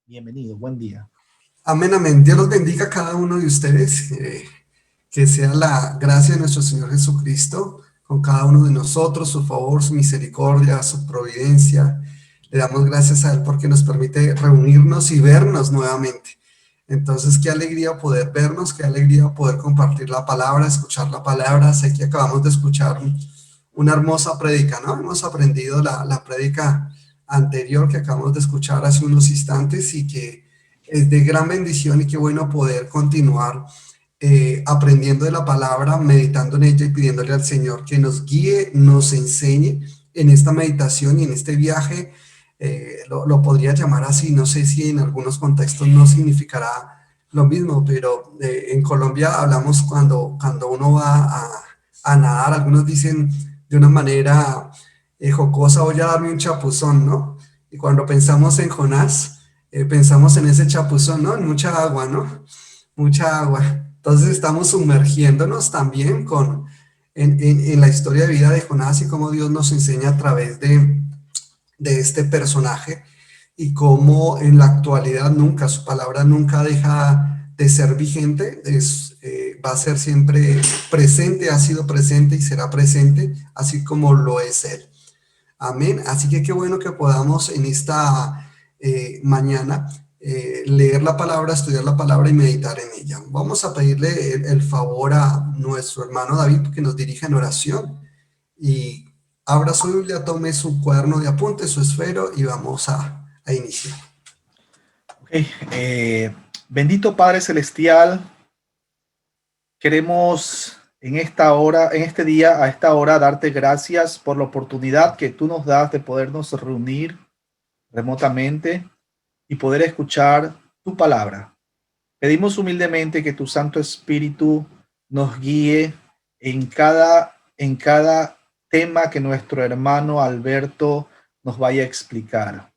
Bienvenido, buen día. Amén, amén. Dios los bendiga a cada uno de ustedes. Que sea la gracia de nuestro Señor Jesucristo con cada uno de nosotros, su favor, su misericordia, su providencia. Le damos gracias a Él porque nos permite reunirnos y vernos nuevamente. Entonces, qué alegría poder vernos, qué alegría poder compartir la palabra, escuchar la palabra. Sé que acabamos de escuchar una hermosa prédica, ¿no? Hemos aprendido la prédica anterior que acabamos de escuchar hace unos instantes y que es de gran bendición y qué bueno poder continuar aprendiendo de la palabra, meditando en ella y pidiéndole al Señor que nos guíe, nos enseñe en esta meditación y en este viaje. Lo podría llamar así, no sé si en algunos contextos no significará lo mismo, pero en Colombia hablamos cuando uno va a nadar, algunos dicen de una manera jocosa, voy a darme un chapuzón, ¿no? Y cuando pensamos en Jonás, pensamos en ese chapuzón, ¿no? En mucha agua, ¿no? Mucha agua. Entonces estamos sumergiéndonos también en la historia de vida de Jonás y cómo Dios nos enseña a través de este personaje y cómo en la actualidad nunca, su palabra nunca deja de ser vigente, va a ser siempre presente, ha sido presente y será presente, así como lo es Él. Amén. Así que qué bueno que podamos en esta mañana leer la palabra, estudiar la palabra y meditar en ella. Vamos a pedirle el favor a nuestro hermano David que nos dirija en oración y abra su Biblia, tome su cuaderno de apuntes, su esfero y vamos a iniciar. Okay. Bendito Padre Celestial, queremos en esta hora, en este día, a esta hora, darte gracias por la oportunidad que tú nos das de podernos reunir remotamente y poder escuchar tu palabra. Pedimos humildemente que tu Santo Espíritu nos guíe en cada tema que nuestro hermano Alberto nos vaya a explicar.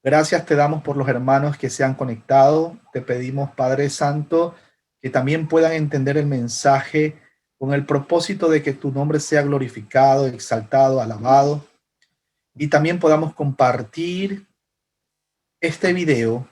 Gracias te damos por los hermanos que se han conectado. Te pedimos, Padre Santo, que también puedan entender el mensaje con el propósito de que tu nombre sea glorificado, exaltado, alabado. Y también podamos compartir este video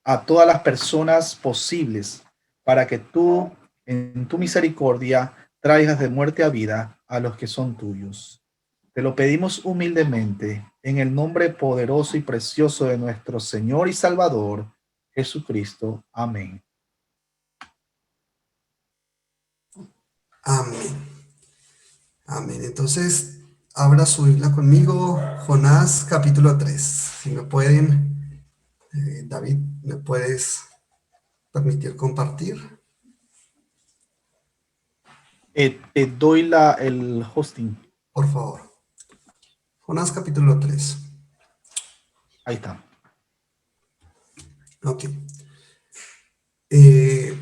a todas las personas posibles para que tú, en tu misericordia, traigas de muerte a vida a los que son tuyos. Te lo pedimos humildemente en el nombre poderoso y precioso de nuestro Señor y Salvador, Jesucristo. Amén. Amén. Amén. Entonces, abra su Biblia conmigo, Jonás capítulo 3. Si me pueden, David, ¿me puedes permitir compartir? Te doy el hosting. Por favor. Jonás capítulo 3. Ahí está. Ok. Eh,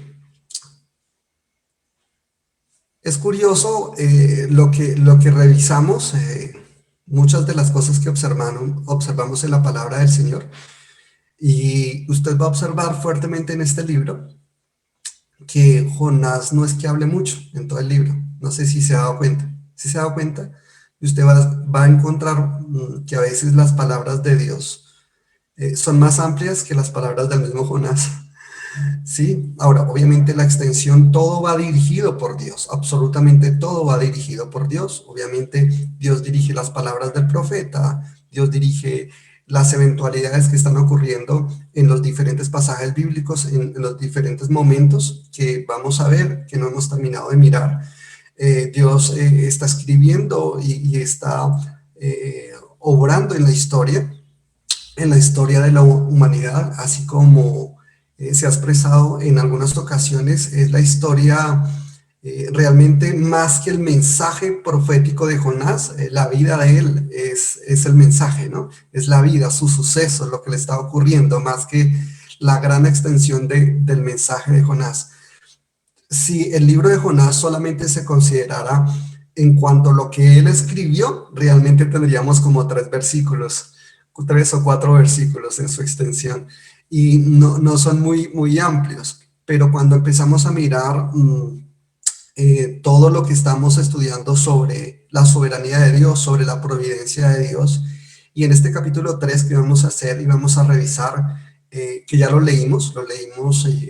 es curioso lo que revisamos, muchas de las cosas que observamos en la palabra del Señor. Y usted va a observar fuertemente en este libro que Jonás no es que hable mucho en todo el libro. No sé si se ha dado cuenta. Si se ha dado cuenta, y usted va a encontrar que a veces las palabras de Dios son más amplias que las palabras del mismo Jonás. Sí, ahora, obviamente la extensión, todo va dirigido por Dios, absolutamente todo va dirigido por Dios. Obviamente Dios dirige las palabras del profeta, Dios dirige las eventualidades que están ocurriendo en los diferentes pasajes bíblicos, en los diferentes momentos que vamos a ver, que no hemos terminado de mirar. Dios está escribiendo y está obrando en la historia de la humanidad, así como se ha expresado en algunas ocasiones, es la historia realmente más que el mensaje profético de Jonás, la vida de él es el mensaje, ¿no? Es la vida, sus sucesos, lo que le está ocurriendo, más que la gran extensión del mensaje de Jonás. Si el libro de Jonás solamente se considerara en cuanto a lo que él escribió, realmente tendríamos como 3 o 4 versículos en su extensión y no son muy amplios, pero cuando empezamos a mirar todo lo que estamos estudiando sobre la soberanía de Dios, sobre la providencia de Dios, y en este capítulo 3 que vamos a hacer y vamos a revisar, que ya lo leímos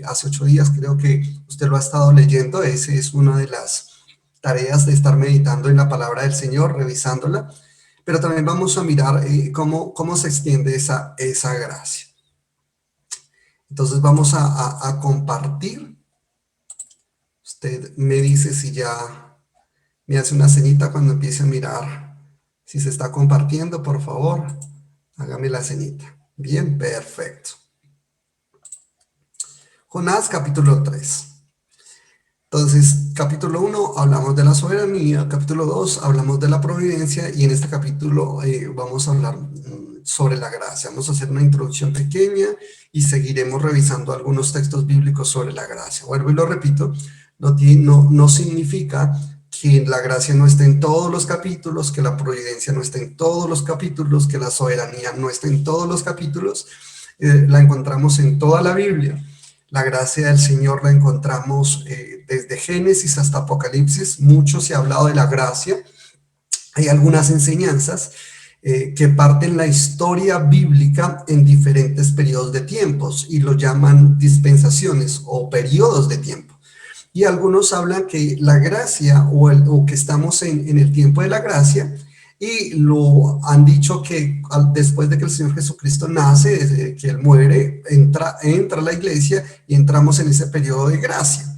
hace 8 días, creo que usted lo ha estado leyendo. Esa es una de las tareas de estar meditando en la palabra del Señor, revisándola, pero también vamos a mirar cómo se extiende esa gracia. Entonces vamos a compartir. Usted me dice si ya me hace una ceñita cuando empiece a mirar si se está compartiendo, por favor, hágame la ceñita. Bien, perfecto. Jonás, capítulo 3. Entonces, capítulo 1 hablamos de la soberanía, capítulo 2 hablamos de la providencia, y en este capítulo vamos a hablar sobre la gracia. Vamos a hacer una introducción pequeña y seguiremos revisando algunos textos bíblicos sobre la gracia. Vuelvo y lo repito, no significa que la gracia no esté en todos los capítulos, que la providencia no esté en todos los capítulos, que la soberanía no esté en todos los capítulos. La encontramos en toda la Biblia. La gracia del Señor la encontramos desde Génesis hasta Apocalipsis. Mucho se ha hablado de la gracia. Hay algunas enseñanzas que parten la historia bíblica en diferentes periodos de tiempos y lo llaman dispensaciones o periodos de tiempo. Y algunos hablan que la gracia o que estamos en el tiempo de la gracia, y lo han dicho que después de que el Señor Jesucristo nace, desde que Él muere, entra a la iglesia y entramos en ese periodo de gracia.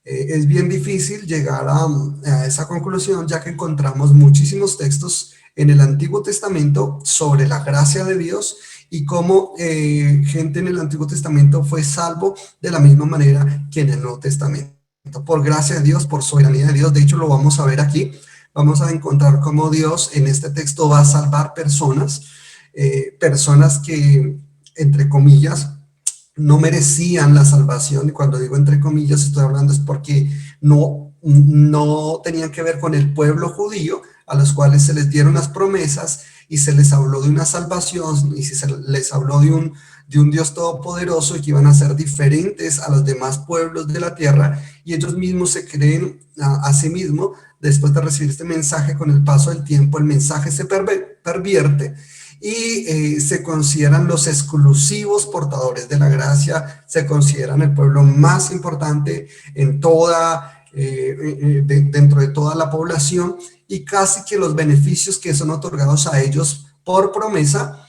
Es bien difícil llegar a esa conclusión, ya que encontramos muchísimos textos en el Antiguo Testamento sobre la gracia de Dios y cómo gente en el Antiguo Testamento fue salvo de la misma manera que en el Nuevo Testamento. Por gracia de Dios, por soberanía de Dios. De hecho, lo vamos a ver aquí. Vamos a encontrar cómo Dios en este texto va a salvar personas que, entre comillas, no merecían la salvación. Y cuando digo entre comillas, estoy hablando es porque no tenían que ver con el pueblo judío, a los cuales se les dieron las promesas y se les habló de una salvación y se les habló de un Dios todopoderoso y que iban a ser diferentes a los demás pueblos de la tierra, y ellos mismos se creen a sí mismos. Después de recibir este mensaje, con el paso del tiempo, el mensaje se pervierte y se consideran los exclusivos portadores de la gracia, se consideran el pueblo más importante en dentro de toda la población, y casi que los beneficios que son otorgados a ellos por promesa,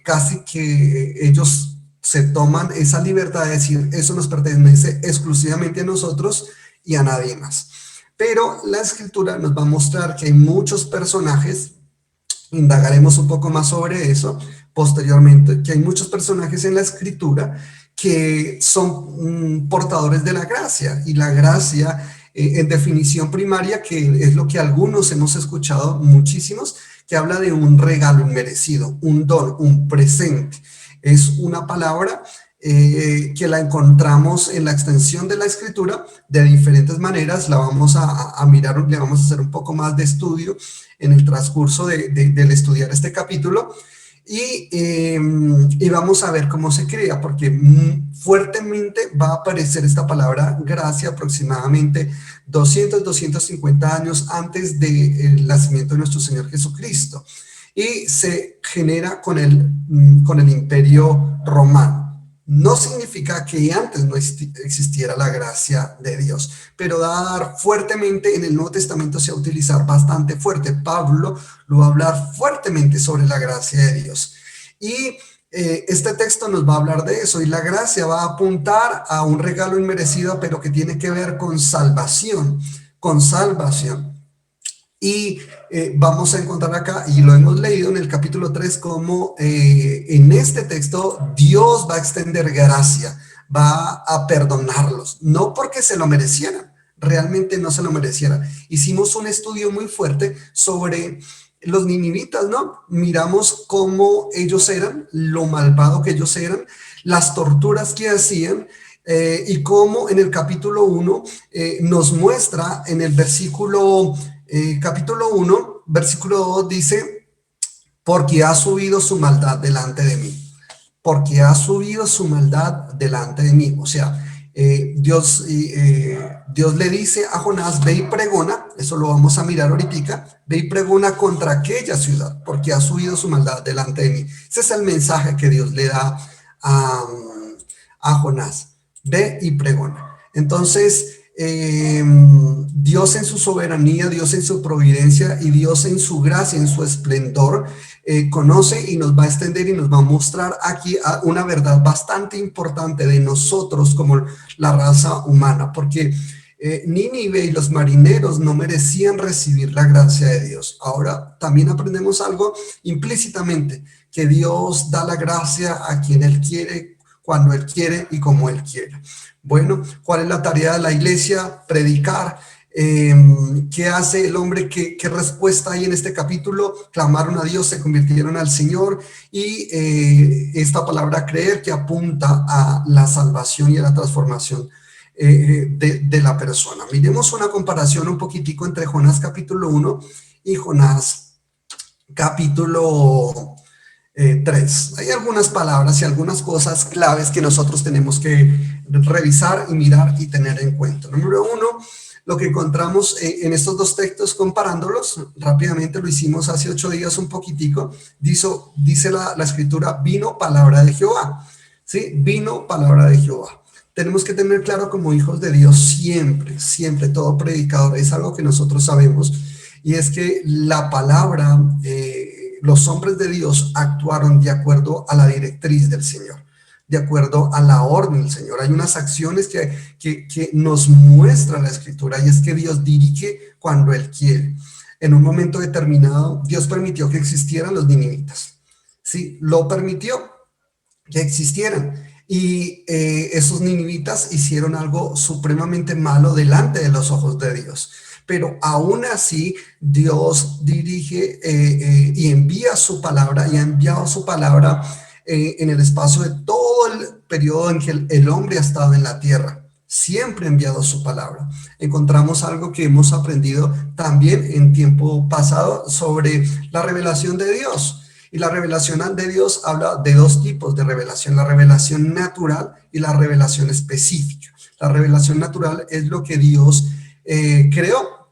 casi que ellos se toman esa libertad de decir, eso nos pertenece exclusivamente a nosotros y a nadie más. Pero la escritura nos va a mostrar que hay muchos personajes, indagaremos un poco más sobre eso posteriormente, que hay muchos personajes en la escritura que son portadores de la gracia, y la gracia en definición primaria, que es lo que algunos hemos escuchado, muchísimos, que habla de un regalo inmerecido, un don, un presente. Es una palabra que la encontramos en la extensión de la escritura de diferentes maneras. La vamos a mirar, le vamos a hacer un poco más de estudio en el transcurso del estudiar este capítulo, y vamos a ver cómo se crea, porque fuertemente va a aparecer esta palabra gracia aproximadamente 250 años antes del nacimiento de nuestro Señor Jesucristo, y se genera con el Imperio Romano. No significa que antes no existiera la gracia de Dios, pero da a dar fuertemente. En el Nuevo Testamento se va a utilizar bastante fuerte. Pablo lo va a hablar fuertemente sobre la gracia de Dios. Y este texto nos va a hablar de eso, y la gracia va a apuntar a un regalo inmerecido, pero que tiene que ver con salvación, con salvación. Y vamos a encontrar acá, y lo hemos leído en el capítulo 3, como en este texto Dios va a extender gracia, va a perdonarlos, no porque se lo merecieran, realmente no se lo merecieran. Hicimos un estudio muy fuerte sobre los ninivitas, ¿no? Miramos cómo ellos eran, lo malvado que ellos eran, las torturas que hacían, y cómo en el capítulo 1 nos muestra en el capítulo 1, versículo 2 dice, porque ha subido su maldad delante de mí, porque ha subido su maldad delante de mí. O sea, Dios le dice a Jonás, ve y pregona, eso lo vamos a mirar ahorita, ve y pregona contra aquella ciudad, porque ha subido su maldad delante de mí. Ese es el mensaje que Dios le da a, a Jonás: ve y pregona. Entonces, Dios en su soberanía, Dios en su providencia y Dios en su gracia, en su esplendor, conoce y nos va a extender y nos va a mostrar aquí una verdad bastante importante de nosotros como la raza humana, porque Nínive y los marineros no merecían recibir la gracia de Dios. Ahora también aprendemos algo implícitamente, que Dios da la gracia a quien Él quiere, cuando Él quiere y como Él quiere. Bueno, ¿cuál es la tarea de la iglesia? Predicar. ¿Qué hace el hombre? ¿Qué respuesta hay en este capítulo? Clamaron a Dios, se convirtieron al Señor, y esta palabra creer, que apunta a la salvación y a la transformación de la persona. Miremos una comparación un poquitico entre Jonás capítulo 1 y Jonás capítulo 3. Hay algunas palabras y algunas cosas claves que nosotros tenemos que revisar y mirar y tener en cuenta. Número uno, lo que encontramos en estos dos textos, comparándolos rápidamente, lo hicimos hace 8 días un poquitico. Dice la escritura: vino palabra de Jehová. ¿Sí? Vino palabra de Jehová. Tenemos que tener claro como hijos de Dios siempre, siempre, todo predicador, es algo que nosotros sabemos, y es que la palabra, los hombres de Dios actuaron de acuerdo a la directriz del Señor, de acuerdo a la orden del Señor. Hay unas acciones que nos muestra la Escritura, y es que Dios dirige cuando Él quiere. En un momento determinado, Dios permitió que existieran los ninivitas. Sí, lo permitió que existieran. Y esos ninivitas hicieron algo supremamente malo delante de los ojos de Dios. Pero aún así, Dios dirige y envía su palabra, y ha enviado su palabra en el espacio de todo el periodo en que el hombre ha estado en la tierra. Siempre ha enviado su palabra. Encontramos algo que hemos aprendido también en tiempo pasado sobre la revelación de Dios. Y la revelación de Dios habla de dos tipos de revelación: la revelación natural y la revelación específica. La revelación natural es lo que Dios creó.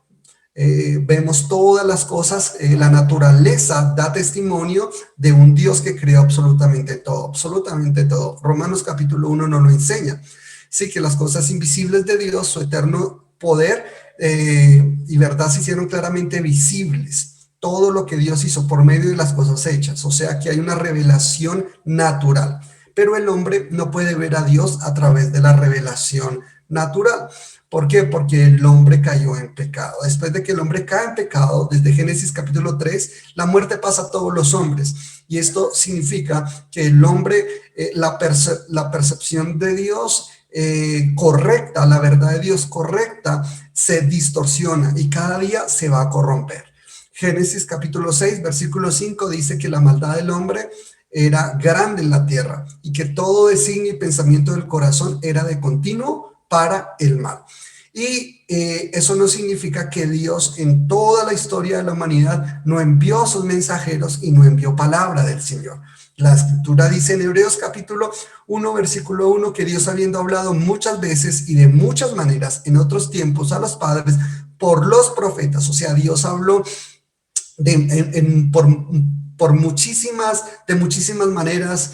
Vemos todas las cosas, la naturaleza da testimonio de un Dios que creó absolutamente todo, absolutamente todo. Romanos capítulo 1 nos lo enseña. Sí, que las cosas invisibles de Dios, su eterno poder y verdad, se hicieron claramente visibles. Todo lo que Dios hizo por medio de las cosas hechas. O sea que hay una revelación natural. Pero el hombre no puede ver a Dios a través de la revelación natural. ¿Por qué? Porque el hombre cayó en pecado. Después de que el hombre cae en pecado, desde Génesis capítulo 3, la muerte pasa a todos los hombres. Y esto significa que el hombre, la percepción de Dios correcta, la verdad de Dios correcta, se distorsiona y cada día se va a corromper. Génesis capítulo 6, versículo 5 dice que la maldad del hombre era grande en la tierra, y que todo designio y pensamiento del corazón era de continuo para el mal. Y eso no significa que Dios en toda la historia de la humanidad no envió sus mensajeros y no envió palabra del Señor. La escritura dice en Hebreos capítulo 1, versículo 1, que Dios, habiendo hablado muchas veces y de muchas maneras en otros tiempos a los padres por los profetas, o sea, Dios habló por de muchísimas maneras,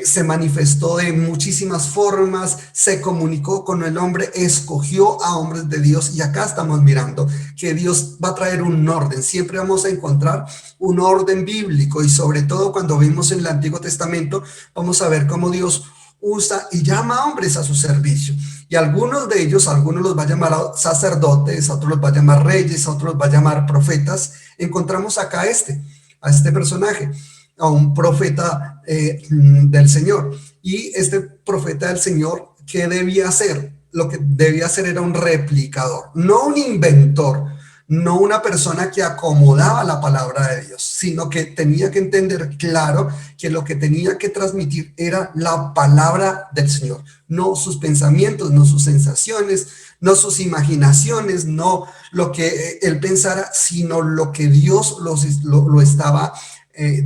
se manifestó de muchísimas formas, se comunicó con el hombre, escogió a hombres de Dios. Y acá estamos mirando que Dios va a traer un orden. Siempre vamos a encontrar un orden bíblico, y sobre todo cuando vimos en el Antiguo Testamento, vamos a ver cómo Dios usa y llama a hombres a su servicio. Y algunos de ellos, algunos los va a llamar sacerdotes, a otros los va a llamar reyes, a otros los va a llamar profetas. Encontramos acá a este personaje, a un profeta del Señor. Y este profeta del Señor, ¿qué debía hacer? Lo que debía hacer era un replicador, no un inventor, no una persona que acomodaba la palabra de Dios, sino que tenía que entender claro que lo que tenía que transmitir era la palabra del Señor, no sus pensamientos, no sus sensaciones, no sus imaginaciones, no lo que él pensara, sino lo que Dios lo estaba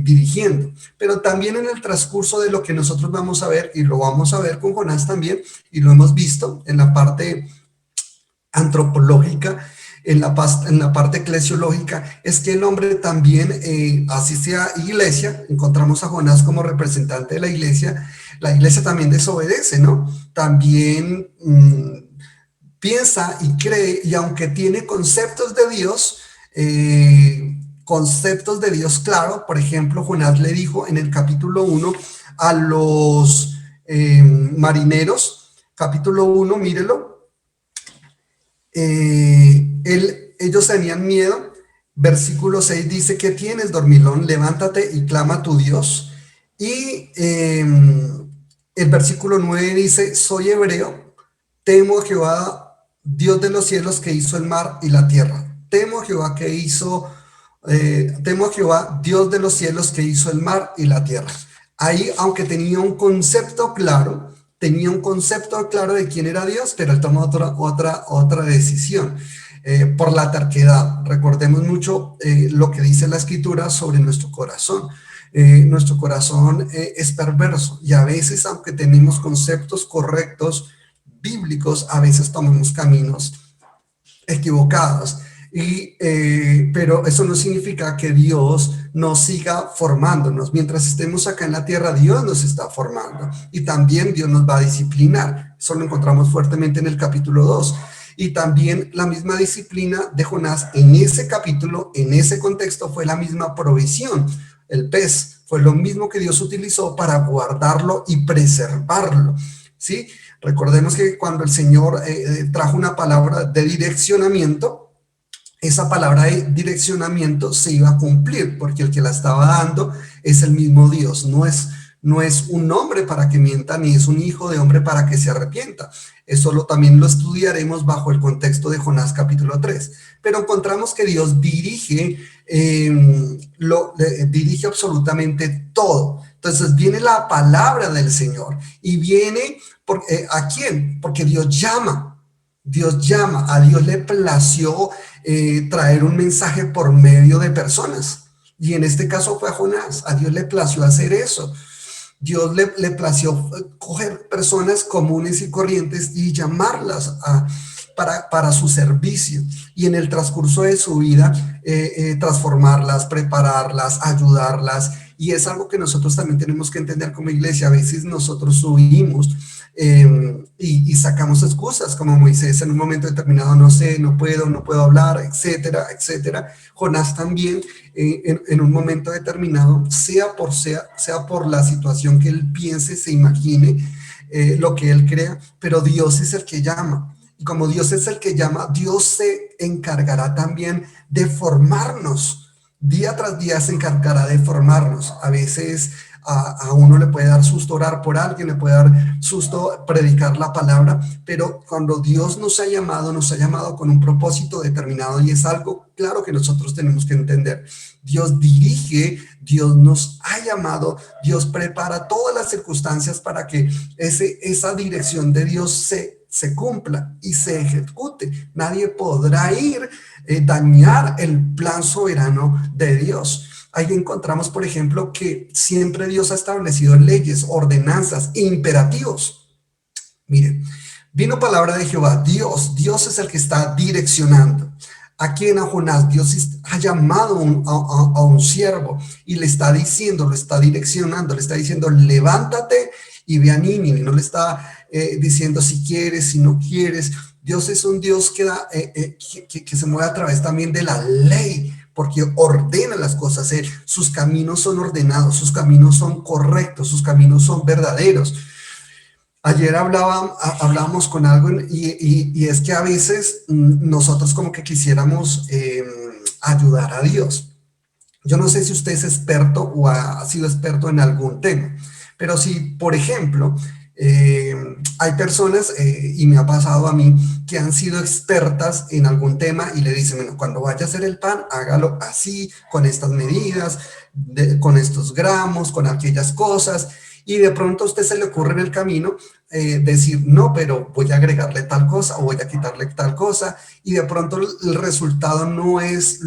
dirigiendo. Pero también en el transcurso de lo que nosotros vamos a ver, y lo vamos a ver con Jonás también, y lo hemos visto en la parte antropológica, en la parte eclesiológica, es que el hombre también asiste a iglesia, encontramos a Jonás como representante de la iglesia también desobedece, ¿no? También piensa y cree, y aunque tiene conceptos de Dios, claro, por ejemplo, Jonás le dijo en el capítulo 1 a los marineros, capítulo 1, mírelo, ellos tenían miedo. Versículo 6 dice: ¿qué tienes, dormilón? Levántate y clama a tu Dios. Y el versículo 9 dice: soy hebreo, temo a Jehová, Dios de los cielos, que hizo el mar y la tierra. Temo a Jehová temo a Jehová, Dios de los cielos, que hizo el mar y la tierra. Ahí, aunque tenía un concepto claro de quién era Dios, pero él tomó otra decisión. Por la terquedad. Recordemos mucho lo que dice la escritura sobre nuestro corazón. Nuestro corazón es perverso, y a veces, aunque tenemos conceptos correctos, bíblicos, a veces tomamos caminos equivocados. Pero eso no significa que Dios nos siga formándonos. Mientras estemos acá en la tierra, Dios nos está formando, y también Dios nos va a disciplinar. Eso lo encontramos fuertemente en el capítulo 2. Y también la misma disciplina de Jonás en ese capítulo, en ese contexto, fue la misma provisión. El pez fue lo mismo que Dios utilizó para guardarlo y preservarlo, ¿sí? Recordemos que cuando el Señor trajo una palabra de direccionamiento, esa palabra de direccionamiento se iba a cumplir, porque el que la estaba dando es el mismo Dios. No es un hombre para que mienta, ni es un hijo de hombre para que se arrepienta. Eso también lo estudiaremos bajo el contexto de Jonás capítulo 3. Pero encontramos que Dios dirige absolutamente todo. Entonces viene la palabra del Señor, y viene, ¿a quién? Porque Dios llama. A Dios le plació traer un mensaje por medio de personas. Y en este caso fue a Jonás. A Dios le plació hacer eso. Dios le plació coger personas comunes y corrientes y llamarlas para su servicio, y en el transcurso de su vida transformarlas, prepararlas, ayudarlas. Y es algo que nosotros también tenemos que entender como iglesia. A veces nosotros subimos y sacamos excusas, como Moisés en un momento determinado: no sé, no puedo hablar, etcétera, etcétera. Jonás también en un momento determinado, sea por la situación que él piense, se imagine, lo que él crea, pero Dios es el que llama. Y como Dios es el que llama, Dios se encargará también de formarnos. Día tras día se encargará de formarnos. A veces a uno le puede dar susto orar por alguien, le puede dar susto predicar la palabra, pero cuando Dios nos ha llamado con un propósito determinado, y es algo claro que nosotros tenemos que entender. Dios dirige, Dios nos ha llamado, Dios prepara todas las circunstancias para que esa dirección de Dios se cumpla y se ejecute. Nadie podrá dañar el plan soberano de Dios. Ahí encontramos, por ejemplo, que siempre Dios ha establecido leyes, ordenanzas, imperativos. Miren, vino palabra de Jehová. Dios es el que está direccionando. Aquí en Jonás, Dios ha llamado a un siervo y le está diciendo, lo está direccionando, le está diciendo: levántate y ve a Nínive. No le está diciendo si quieres, si no quieres. Dios es un Dios que se mueve a través también de la ley, porque ordena las cosas. Sus caminos son ordenados, sus caminos son correctos, sus caminos son verdaderos. Ayer hablábamos con algo, y es que a veces nosotros como que quisiéramos ayudar a Dios. Yo no sé si usted es experto o ha sido experto en algún tema, pero si, por ejemplo, hay personas, y me ha pasado a mí, que han sido expertas en algún tema y le dicen: bueno, cuando vaya a hacer el pan, hágalo así, con estas medidas, con estos gramos, con aquellas cosas. Y de pronto a usted se le ocurre en el camino decir: no, pero voy a agregarle tal cosa o voy a quitarle tal cosa, y de pronto el resultado no es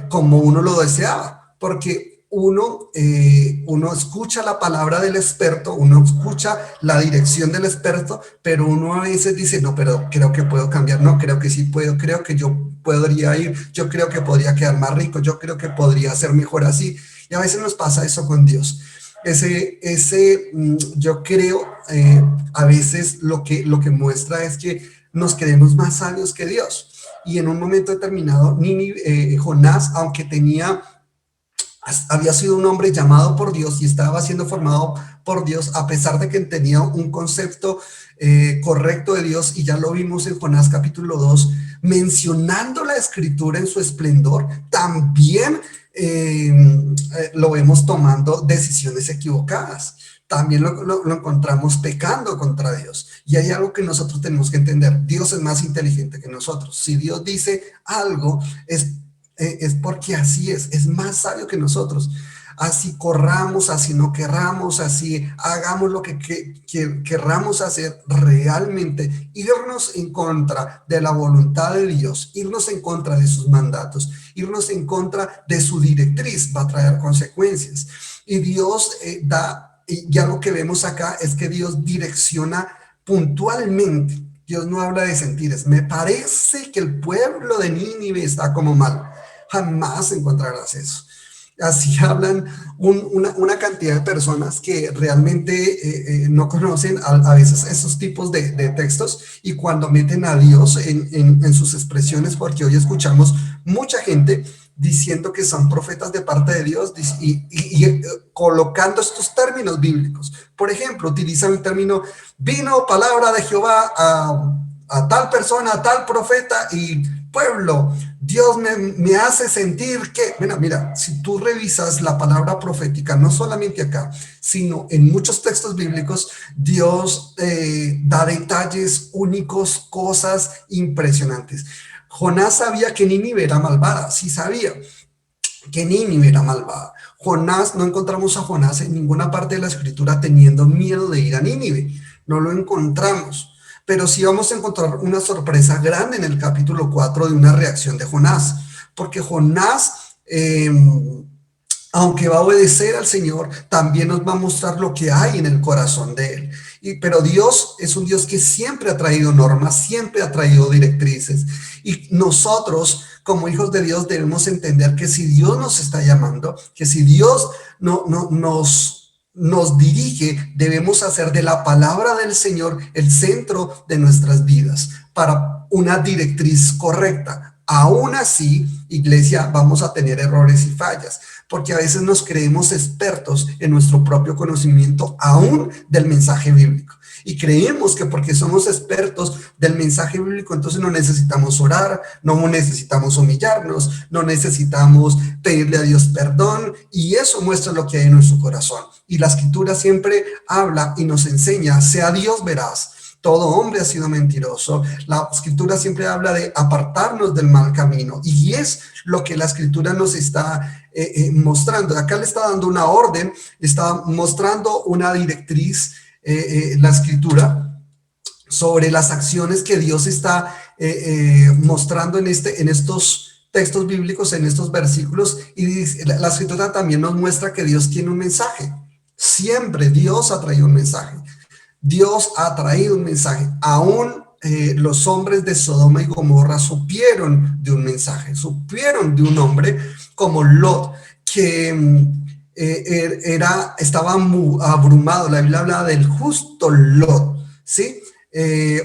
como uno lo deseaba, porque uno escucha la palabra del experto, uno escucha la dirección del experto, pero uno a veces dice, no, pero creo que puedo cambiar, no, creo que sí puedo, creo que yo podría ir, yo creo que podría quedar más rico, yo creo que podría ser mejor así. Y a veces nos pasa eso con Dios. Yo creo, a veces lo que muestra es que nos creemos más sabios que Dios. Y en un momento determinado, Jonás, aunque había sido un hombre llamado por Dios y estaba siendo formado por Dios, a pesar de que tenía un concepto correcto de Dios, y ya lo vimos en Jonás capítulo 2, mencionando la escritura en su esplendor, también lo vemos tomando decisiones equivocadas. También lo encontramos pecando contra Dios. Y hay algo que nosotros tenemos que entender. Dios es más inteligente que nosotros. Si Dios dice algo, es porque así es más sabio que nosotros. Así corramos, así no querramos, así hagamos lo que querramos hacer, realmente irnos en contra de la voluntad de Dios, irnos en contra de sus mandatos, irnos en contra de su directriz, va a traer consecuencias. Y Dios y algo que vemos acá es que Dios direcciona puntualmente. Dios no habla de sentires. Me parece que el pueblo de Nínive está como mal. Jamás encontrarás eso. Así hablan una cantidad de personas que realmente no conocen a veces esos tipos de textos, y cuando meten a Dios en sus expresiones, porque hoy escuchamos mucha gente diciendo que son profetas de parte de Dios y colocando estos términos bíblicos. Por ejemplo, utilizan el término, vino palabra de Jehová a tal persona, a tal profeta, y pueblo, Dios me hace sentir que, mira, si tú revisas la palabra profética, no solamente acá, sino en muchos textos bíblicos, Dios da detalles únicos, cosas impresionantes. Jonás sabía que Nínive era malvada, sí sabía que Nínive era malvada. Jonás, no encontramos a Jonás en ninguna parte de la escritura teniendo miedo de ir a Nínive, no lo encontramos. Pero sí vamos a encontrar una sorpresa grande en el capítulo 4 de una reacción de Jonás, porque Jonás, aunque va a obedecer al Señor, también nos va a mostrar lo que hay en el corazón de él. Pero Dios es un Dios que siempre ha traído normas, siempre ha traído directrices, y nosotros como hijos de Dios debemos entender que si Dios nos está llamando, que si Dios nos dirige, debemos hacer de la palabra del Señor el centro de nuestras vidas para una directriz correcta. Aún así, iglesia, vamos a tener errores y fallas, porque a veces nos creemos expertos en nuestro propio conocimiento aún del mensaje bíblico. Y creemos que porque somos expertos del mensaje bíblico, entonces no necesitamos orar, no necesitamos humillarnos, no necesitamos pedirle a Dios perdón, y eso muestra lo que hay en nuestro corazón. Y la escritura siempre habla y nos enseña, sea Dios veraz, todo hombre ha sido mentiroso. La escritura siempre habla de apartarnos del mal camino, y es lo que la escritura nos está mostrando. Acá le está dando una orden, está mostrando una directriz, la escritura, sobre las acciones que Dios está mostrando en estos textos bíblicos, en estos versículos. Y la escritura también nos muestra que Dios tiene un mensaje. Siempre Dios ha traído un mensaje. Dios ha traído un mensaje. Aún los hombres de Sodoma y Gomorra supieron de un mensaje, supieron de un hombre como Lot, que estaba abrumado. La Biblia habla del justo Lot, ¿sí?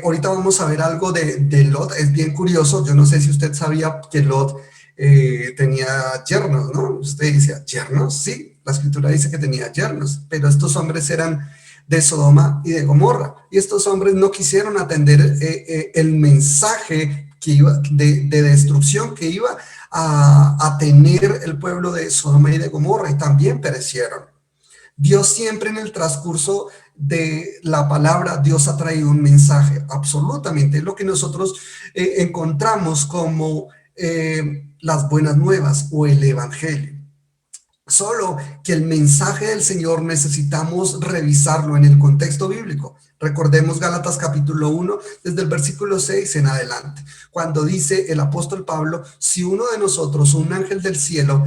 Ahorita vamos a ver algo de Lot. Es bien curioso. Yo no sé si usted sabía que Lot tenía yernos, ¿no? Usted decía, ¿yernos? Sí, la escritura dice que tenía yernos, pero estos hombres eran de Sodoma y de Gomorra, y estos hombres no quisieron atender el mensaje que iba de destrucción que iba a tener el pueblo de Sodoma y de Gomorra, y también perecieron. Dios siempre en el transcurso de la palabra, Dios ha traído un mensaje, absolutamente, lo que nosotros encontramos como las buenas nuevas o el evangelio. Solo que el mensaje del Señor necesitamos revisarlo en el contexto bíblico. Recordemos Gálatas capítulo 1, desde el versículo 6 en adelante, cuando dice el apóstol Pablo: si uno de nosotros, un ángel del cielo,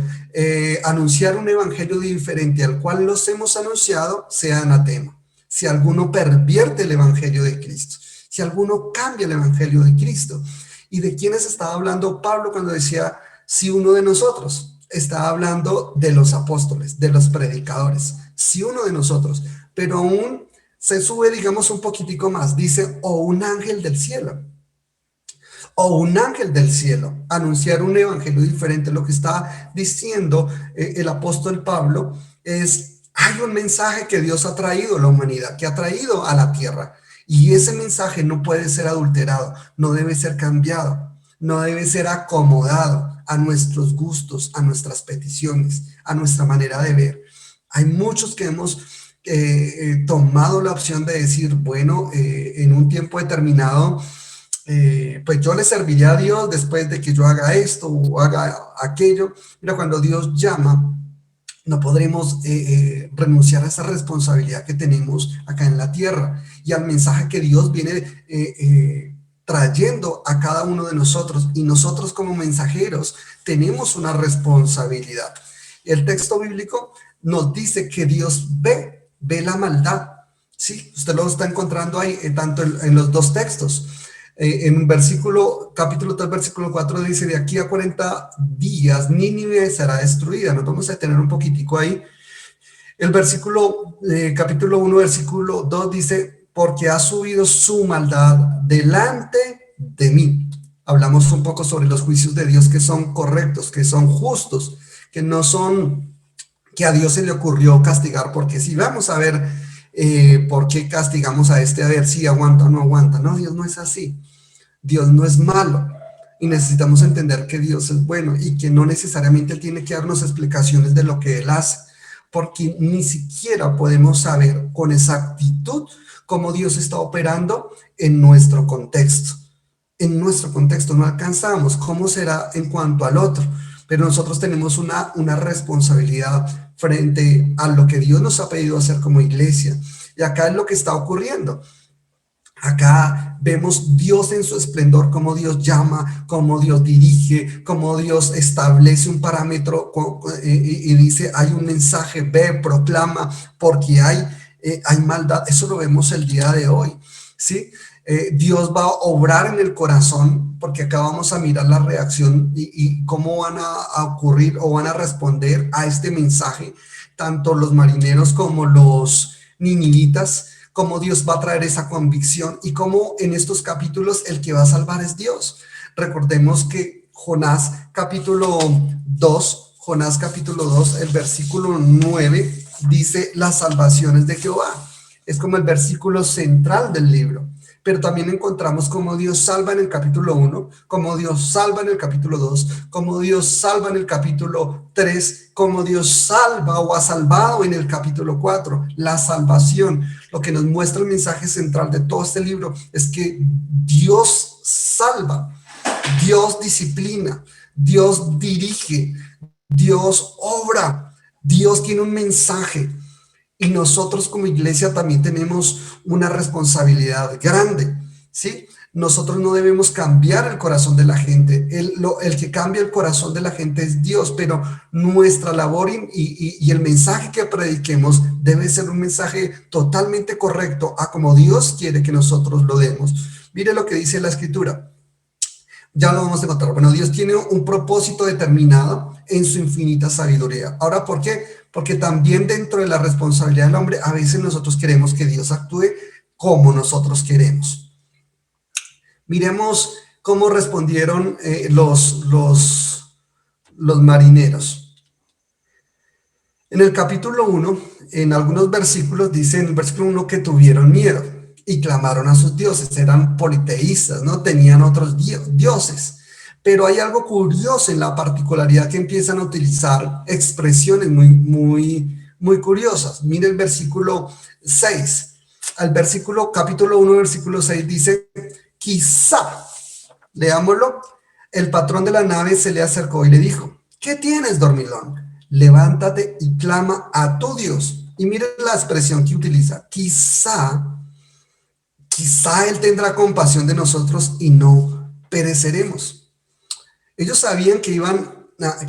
anunciar un evangelio diferente al cual los hemos anunciado, sea anatema. Si alguno pervierte el evangelio de Cristo, si alguno cambia el evangelio de Cristo. ¿Y de quiénes estaba hablando Pablo cuando decía si uno de nosotros? Está hablando de los apóstoles, de los predicadores, si uno de nosotros, pero aún se sube, digamos, un poquitico más, dice, o un ángel del cielo, o un ángel del cielo, anunciar un evangelio diferente. Lo que está diciendo el apóstol Pablo es, hay un mensaje que Dios ha traído a la humanidad, que ha traído a la tierra, y ese mensaje no puede ser adulterado, no debe ser cambiado, no debe ser acomodado a nuestros gustos, a nuestras peticiones, a nuestra manera de ver. Hay muchos que hemos tomado la opción de decir, bueno, en un tiempo determinado, pues yo le serviría a Dios después de que yo haga esto o haga aquello. Mira, cuando Dios llama, no podremos renunciar a esa responsabilidad que tenemos acá en la tierra y al mensaje que Dios viene trayendo a cada uno de nosotros, y nosotros como mensajeros tenemos una responsabilidad. El texto bíblico nos dice que Dios ve la maldad, ¿sí? Usted lo está encontrando ahí, tanto en los dos textos. En un versículo, capítulo 3, versículo 4 dice, de aquí a 40 días Nínive será destruida. Nos vamos a detener un poquitico ahí. El versículo, capítulo 1, versículo 2 dice, porque ha subido su maldad delante de mí. Hablamos un poco sobre los juicios de Dios, que son correctos, que son justos, que no son que a Dios se le ocurrió castigar, porque si vamos a ver por qué castigamos a este, a ver si aguanta o no aguanta. No, Dios no es así. Dios no es malo. Y necesitamos entender que Dios es bueno y que no necesariamente tiene que darnos explicaciones de lo que Él hace, porque ni siquiera podemos saber con exactitud cómo Dios está operando en nuestro contexto. En nuestro contexto no alcanzamos cómo será en cuanto al otro, pero nosotros tenemos una responsabilidad frente a lo que Dios nos ha pedido hacer como iglesia. Y acá es lo que está ocurriendo. Acá vemos Dios en su esplendor, cómo Dios llama, cómo Dios dirige, cómo Dios establece un parámetro y dice, hay un mensaje, ve, proclama, porque hay maldad. Eso lo vemos el día de hoy, ¿sí? Dios va a obrar en el corazón, porque acá vamos a mirar la reacción y cómo van a ocurrir o van a responder a este mensaje, tanto los marineros como los ninivitas, cómo Dios va a traer esa convicción y cómo en estos capítulos el que va a salvar es Dios. Recordemos que Jonás capítulo 2, el versículo 9, dice las salvaciones de Jehová. Es como el versículo central del libro. Pero también encontramos cómo Dios salva en el capítulo 1, cómo Dios salva en el capítulo 2, cómo Dios salva en el capítulo 3, cómo Dios salva o ha salvado en el capítulo 4. La salvación, lo que nos muestra el mensaje central de todo este libro, es que Dios salva, Dios disciplina, Dios dirige, Dios obra, Dios tiene un mensaje. Y nosotros como iglesia también tenemos una responsabilidad grande, ¿sí? Nosotros no debemos cambiar el corazón de la gente. El que cambia el corazón de la gente es Dios, pero nuestra labor y el mensaje que prediquemos debe ser un mensaje totalmente correcto a como Dios quiere que nosotros lo demos. Mire lo que dice la Escritura. Ya lo vamos a encontrar. Bueno, Dios tiene un propósito determinado en su infinita sabiduría. Ahora, ¿por qué? Porque también dentro de la responsabilidad del hombre, a veces nosotros queremos que Dios actúe como nosotros queremos. Miremos cómo respondieron los marineros. En el capítulo 1, en algunos versículos, dice en el versículo 1 que tuvieron miedo y clamaron a sus dioses. Eran politeístas, ¿no? Tenían otros dioses. Pero hay algo curioso en la particularidad que empiezan a utilizar expresiones muy curiosas. Mire el versículo 6. Capítulo 1, versículo 6 dice, quizá, leámoslo, el patrón de la nave se le acercó y le dijo, ¿qué tienes, dormilón? levántate y clama a tu Dios. Y mire la expresión que utiliza, quizá Él tendrá compasión de nosotros y no pereceremos. Ellos sabían que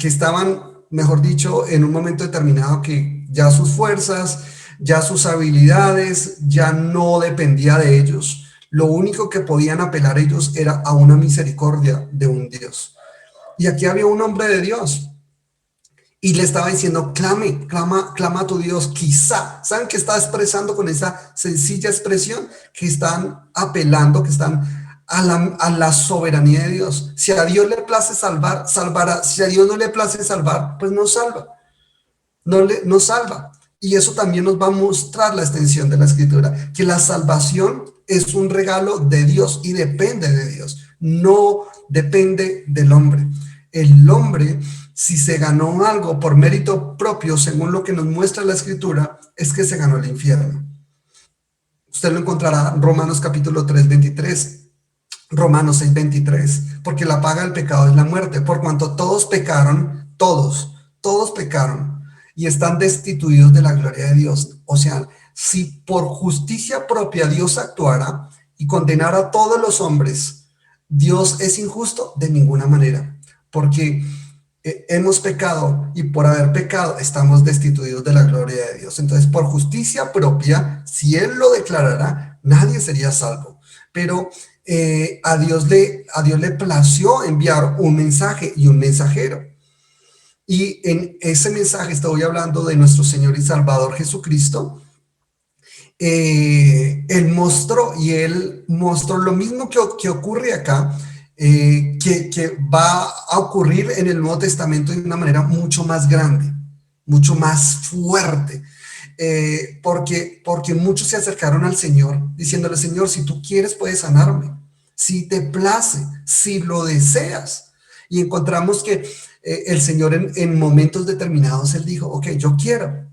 estaban, mejor dicho, en un momento determinado que ya sus fuerzas, ya sus habilidades, ya no dependía de ellos. Lo único que podían apelar ellos era a una misericordia de un Dios. Y aquí había un hombre de Dios y le estaba diciendo, clama a tu Dios, quizá. ¿Saben qué está expresando con esa sencilla expresión? Que están apelando, que están a la soberanía de Dios. Si a Dios le place salvar, salvará. Si a Dios no le place salvar, pues no salva. No salva. Y eso también nos va a mostrar la extensión de la escritura, que la salvación es un regalo de Dios y depende de Dios, no depende del hombre. El hombre, si se ganó algo por mérito propio, según lo que nos muestra la escritura, es que se ganó el infierno. Usted lo encontrará en Romanos capítulo 3, 23, Romanos 6, 23, porque la paga del pecado es la muerte, por cuanto todos pecaron, todos pecaron y están destituidos de la gloria de Dios. O sea, si por justicia propia Dios actuara y condenara a todos los hombres, Dios es injusto de ninguna manera, porque hemos pecado y por haber pecado estamos destituidos de la gloria de Dios. Entonces, por justicia propia, si Él lo declarara, nadie sería salvo. Pero a Dios le plació enviar un mensaje y un mensajero. Y en ese mensaje estoy hablando de nuestro Señor y Salvador Jesucristo. Él mostró lo mismo que ocurre acá, que va a ocurrir en el Nuevo Testamento de una manera mucho más grande, mucho más fuerte, porque muchos se acercaron al Señor diciéndole, Señor, si tú quieres puedes sanarme, si te place, si lo deseas. Y encontramos que el Señor en momentos determinados, Él dijo, ok, yo quiero,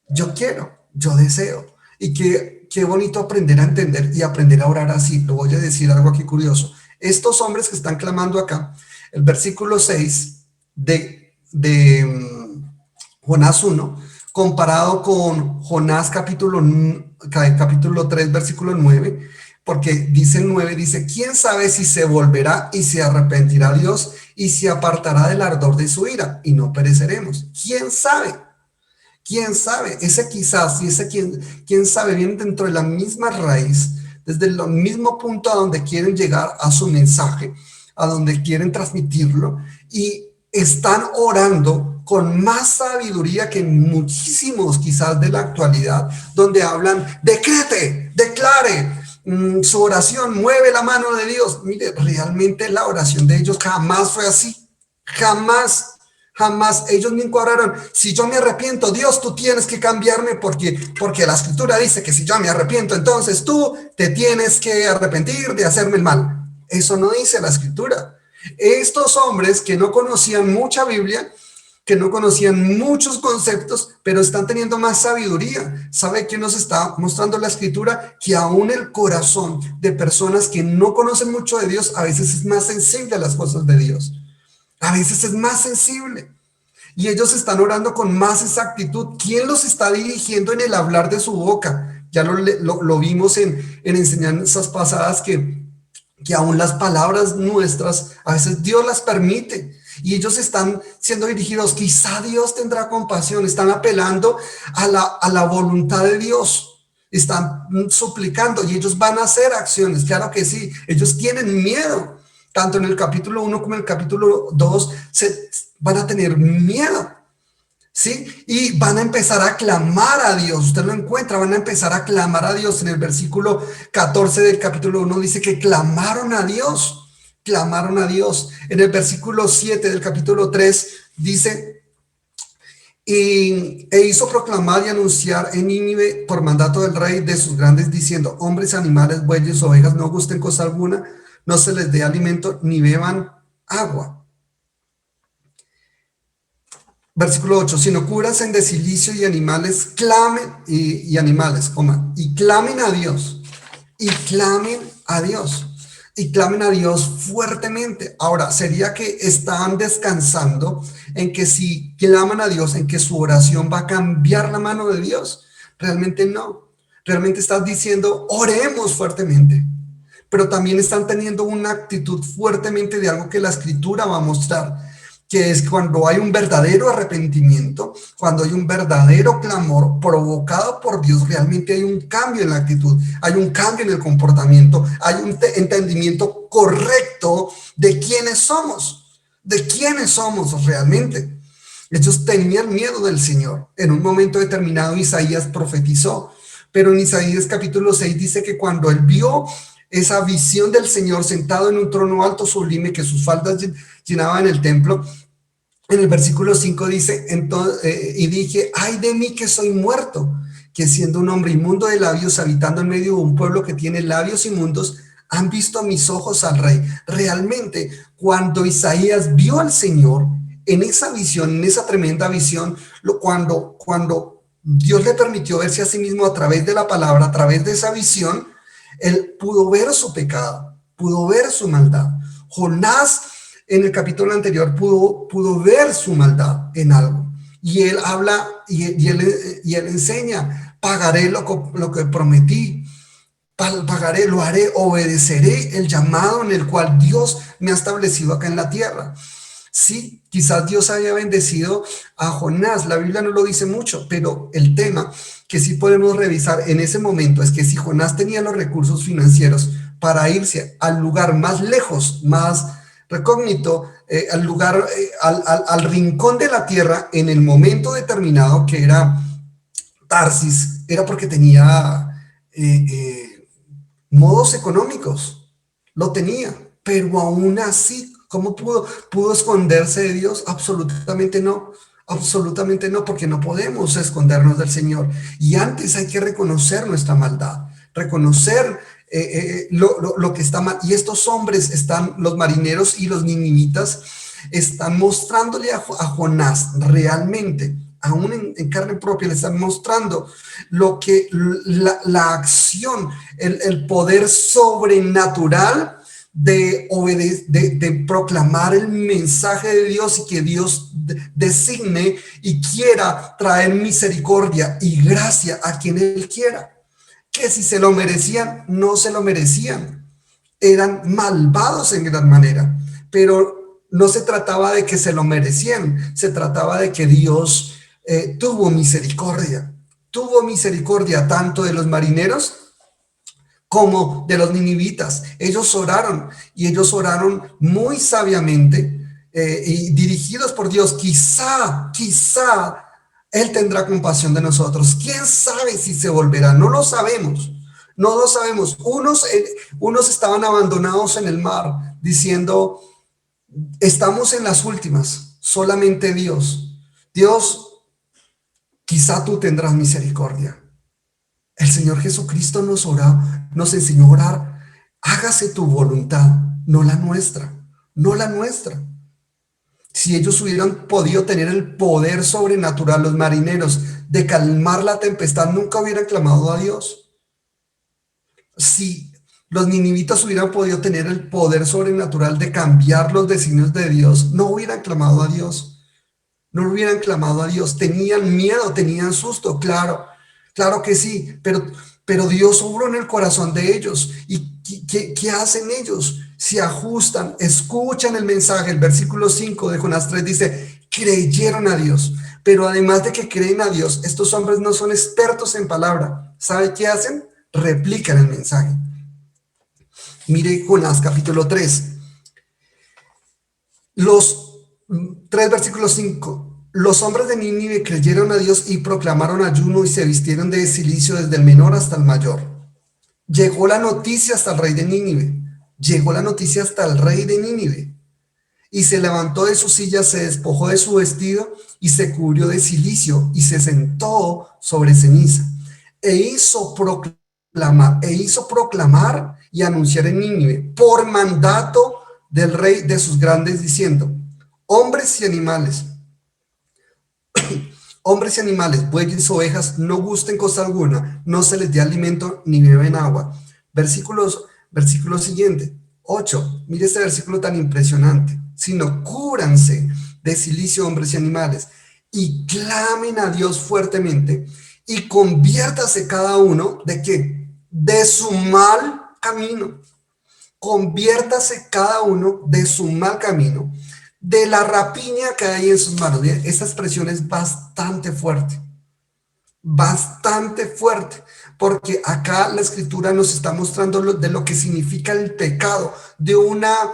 yo deseo. Y qué bonito aprender a entender y aprender a orar así. Lo voy a decir algo aquí curioso. Estos hombres que están clamando acá, el versículo 6 de Jonás 1, comparado con Jonás capítulo 3, versículo 9, porque dice el 9, dice, ¿quién sabe si se volverá y se arrepentirá Dios y se apartará del ardor de su ira y no pereceremos? ¿Quién sabe? ¿Quién sabe? Ese quizás y ese quién sabe viene dentro de la misma raíz, desde el mismo punto a donde quieren llegar a su mensaje, a donde quieren transmitirlo, y están orando con más sabiduría que muchísimos quizás de la actualidad, donde hablan, decrete, declare, su oración mueve la mano de Dios. Mire, realmente la oración de ellos jamás fue así, jamás. Ellos me oraron, si yo me arrepiento, Dios, tú tienes que cambiarme porque la escritura dice que si yo me arrepiento, entonces tú te tienes que arrepentir de hacerme el mal. Eso no dice la escritura. Estos hombres que no conocían mucha Biblia, que no conocían muchos conceptos, pero están teniendo más sabiduría. ¿Sabe qué nos está mostrando la escritura? Que aún el corazón de personas que no conocen mucho de Dios a veces es más sensible a las cosas de Dios. A veces es más sensible y ellos están orando con más exactitud. ¿Quién los está dirigiendo en el hablar de su boca? Ya lo vimos en enseñanzas pasadas que aún las palabras nuestras, a veces Dios las permite y ellos están siendo dirigidos. Quizá Dios tendrá compasión, están apelando a la voluntad de Dios, están suplicando y ellos van a hacer acciones. Claro que sí, ellos tienen miedo. Tanto en el capítulo 1 como en el capítulo 2 van a tener miedo, ¿sí? Y van a empezar a clamar a Dios. Usted lo encuentra, van a empezar a clamar a Dios. En el versículo 14 del capítulo 1 dice que clamaron a Dios. En el versículo 7 del capítulo 3 dice, e hizo proclamar y anunciar en Nínive por mandato del rey de sus grandes, diciendo, hombres, animales, bueyes, ovejas, no gusten cosa alguna, no se les dé alimento ni beban agua. Versículo 8, sino cúbranse de cilicio y animales, clamen, y clamen a Dios, y clamen a Dios fuertemente. Ahora, sería que están descansando en que si claman a Dios, en que su oración va a cambiar la mano de Dios. Realmente no. Realmente estás diciendo, oremos fuertemente. Pero también están teniendo una actitud fuertemente de algo que la escritura va a mostrar, que es cuando hay un verdadero arrepentimiento, cuando hay un verdadero clamor provocado por Dios, realmente hay un cambio en la actitud, hay un cambio en el comportamiento, hay un entendimiento correcto de quiénes somos realmente. Ellos tenían miedo del Señor. En un momento determinado Isaías profetizó, pero en Isaías capítulo 6 dice que cuando él vio esa visión del Señor sentado en un trono alto sublime, que sus faldas llenaban el templo, en el versículo 5 dice, entonces, y dije, ay de mí que soy muerto, que siendo un hombre inmundo de labios, habitando en medio de un pueblo que tiene labios inmundos, han visto a mis ojos al Rey. Realmente, cuando Isaías vio al Señor, en esa visión, en esa tremenda visión, cuando Dios le permitió verse a sí mismo a través de la palabra, a través de esa visión, él pudo ver su pecado, pudo ver su maldad. Jonás en el capítulo anterior pudo ver su maldad en algo. Y él habla y él enseña, pagaré lo que prometí, pagaré, lo haré, obedeceré el llamado en el cual Dios me ha establecido acá en la tierra. Sí, quizás Dios había bendecido a Jonás, la Biblia no lo dice mucho, pero el tema que sí podemos revisar en ese momento es que si Jonás tenía los recursos financieros para irse al lugar más lejos, más recógnito, al lugar, al rincón de la tierra en el momento determinado, que era Tarsis, era porque tenía modos económicos, lo tenía, pero aún así, ¿cómo pudo esconderse de Dios? Absolutamente no, porque no podemos escondernos del Señor. Y antes hay que reconocer nuestra maldad, reconocer lo que está mal. Y estos hombres los marineros y los ninivitas, están mostrándole a Jonás realmente, aún en carne propia, le están mostrando lo que la acción, el poder sobrenatural de proclamar el mensaje de Dios, y que Dios designe y quiera traer misericordia y gracia a quien Él quiera. Que si se lo merecían, no se lo merecían. Eran malvados en gran manera, pero no se trataba de que se lo merecían, se trataba de que Dios tuvo misericordia tanto de los marineros como de los ninivitas. Ellos oraron, y ellos oraron muy sabiamente, y dirigidos por Dios. Quizá Él tendrá compasión de nosotros. ¿Quién sabe si se volverá? No lo sabemos. No lo sabemos. Unos estaban abandonados en el mar, diciendo, estamos en las últimas, solamente Dios, quizá tú tendrás misericordia. El Señor Jesucristo nos enseñó a orar, hágase tu voluntad, no la nuestra, no la nuestra. Si ellos hubieran podido tener el poder sobrenatural, los marineros, de calmar la tempestad, nunca hubieran clamado a Dios. Si los ninivitas hubieran podido tener el poder sobrenatural de cambiar los designios de Dios, no hubieran clamado a Dios. No hubieran clamado a Dios. Tenían miedo, tenían susto, claro que sí, pero Dios obró en el corazón de ellos. ¿Y qué hacen ellos? Se ajustan, escuchan el mensaje. El versículo 5 de Jonás 3 dice, creyeron a Dios. Pero además de que creen a Dios, estos hombres no son expertos en palabra. ¿Sabe qué hacen? Replican el mensaje. Mire Jonás capítulo 3. Los 3 versículos 5. Los hombres de Nínive creyeron a Dios y proclamaron ayuno y se vistieron de cilicio desde el menor hasta el mayor. Llegó la noticia hasta el rey de Nínive. Y se levantó de su silla, se despojó de su vestido y se cubrió de cilicio y se sentó sobre ceniza. E hizo proclamar y anunciar en Nínive por mandato del rey de sus grandes, diciendo, hombres y animales, bueyes, ovejas, no gusten cosa alguna, no se les dé alimento ni beben agua. Versículo siguiente. 8. Mire este versículo tan impresionante. Sino cúbranse de cilicio hombres y animales y clamen a Dios fuertemente y conviértase cada uno de qué? De su mal camino. Conviértase cada uno de su mal camino, de la rapiña que hay en sus manos. Esta expresión es bastante fuerte, porque acá la escritura nos está mostrando de lo que significa el pecado, de una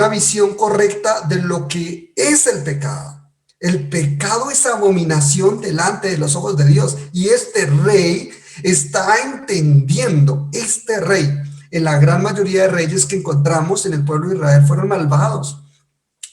visión correcta de lo que es el pecado. El pecado es abominación delante de los ojos de Dios, y este rey está entendiendo, este rey, en la gran mayoría de reyes que encontramos en el pueblo de Israel fueron malvados.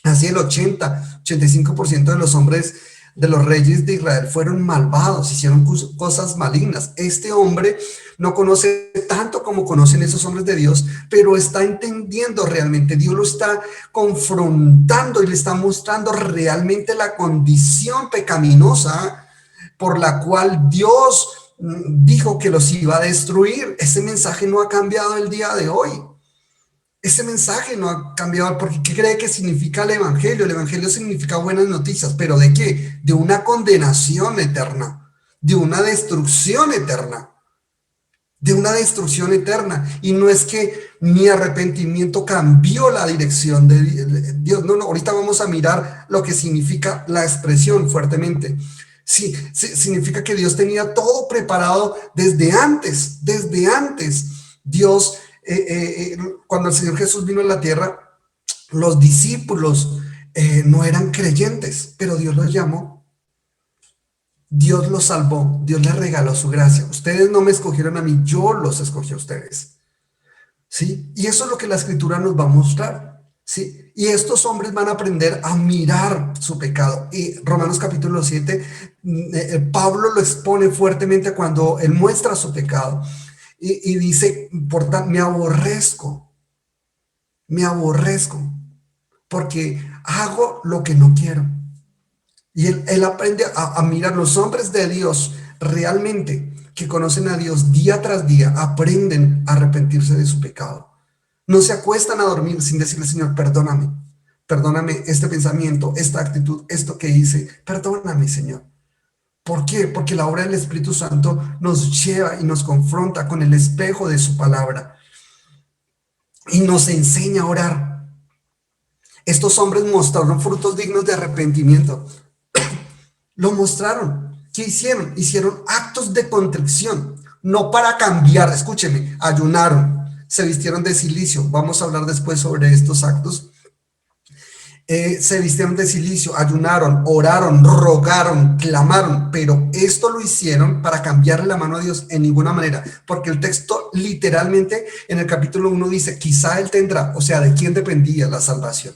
Así el 85% de los hombres, de los reyes de Israel fueron malvados, hicieron cosas malignas. Este hombre no conoce tanto como conocen esos hombres de Dios, pero está entendiendo realmente. Dios lo está confrontando y le está mostrando realmente la condición pecaminosa por la cual Dios dijo que los iba a destruir. Ese mensaje no ha cambiado el día de hoy. Ese mensaje no ha cambiado, porque ¿qué cree que significa el evangelio? El evangelio significa buenas noticias, pero ¿de qué? De una condenación eterna, de una destrucción eterna, de una destrucción eterna. Y no es que mi arrepentimiento cambió la dirección de Dios. No, ahorita vamos a mirar lo que significa la expresión fuertemente. Sí, significa que Dios tenía todo preparado desde antes. Dios, cuando el Señor Jesús vino a la tierra, los discípulos no eran creyentes, pero Dios los llamó, Dios los salvó, Dios les regaló su gracia. Ustedes no me escogieron a mí, yo los escogí a ustedes. ¿Sí? Y eso es lo que la escritura nos va a mostrar. ¿Sí? Y estos hombres van a aprender a mirar su pecado. Y Romanos capítulo 7, Pablo lo expone fuertemente cuando él muestra su pecado. Y dice, por tanto, me aborrezco, porque hago lo que no quiero. Y él aprende a mirar. Los hombres de Dios realmente que conocen a Dios día tras día aprenden a arrepentirse de su pecado. No se acuestan a dormir sin decirle, Señor, perdóname este pensamiento, esta actitud, esto que hice, perdóname, Señor. ¿Por qué? Porque la obra del Espíritu Santo nos lleva y nos confronta con el espejo de su palabra y nos enseña a orar. Estos hombres mostraron frutos dignos de arrepentimiento. Lo mostraron. ¿Qué hicieron? Hicieron actos de contrición, no para cambiar. Escúcheme, ayunaron, se vistieron de cilicio. Vamos a hablar después sobre estos actos. Se vistieron de cilicio, ayunaron, oraron, rogaron, clamaron, pero esto lo hicieron para cambiarle la mano a Dios en ninguna manera, porque el texto literalmente en el capítulo 1 dice, quizá él tendrá, o sea, ¿de quién dependía la salvación?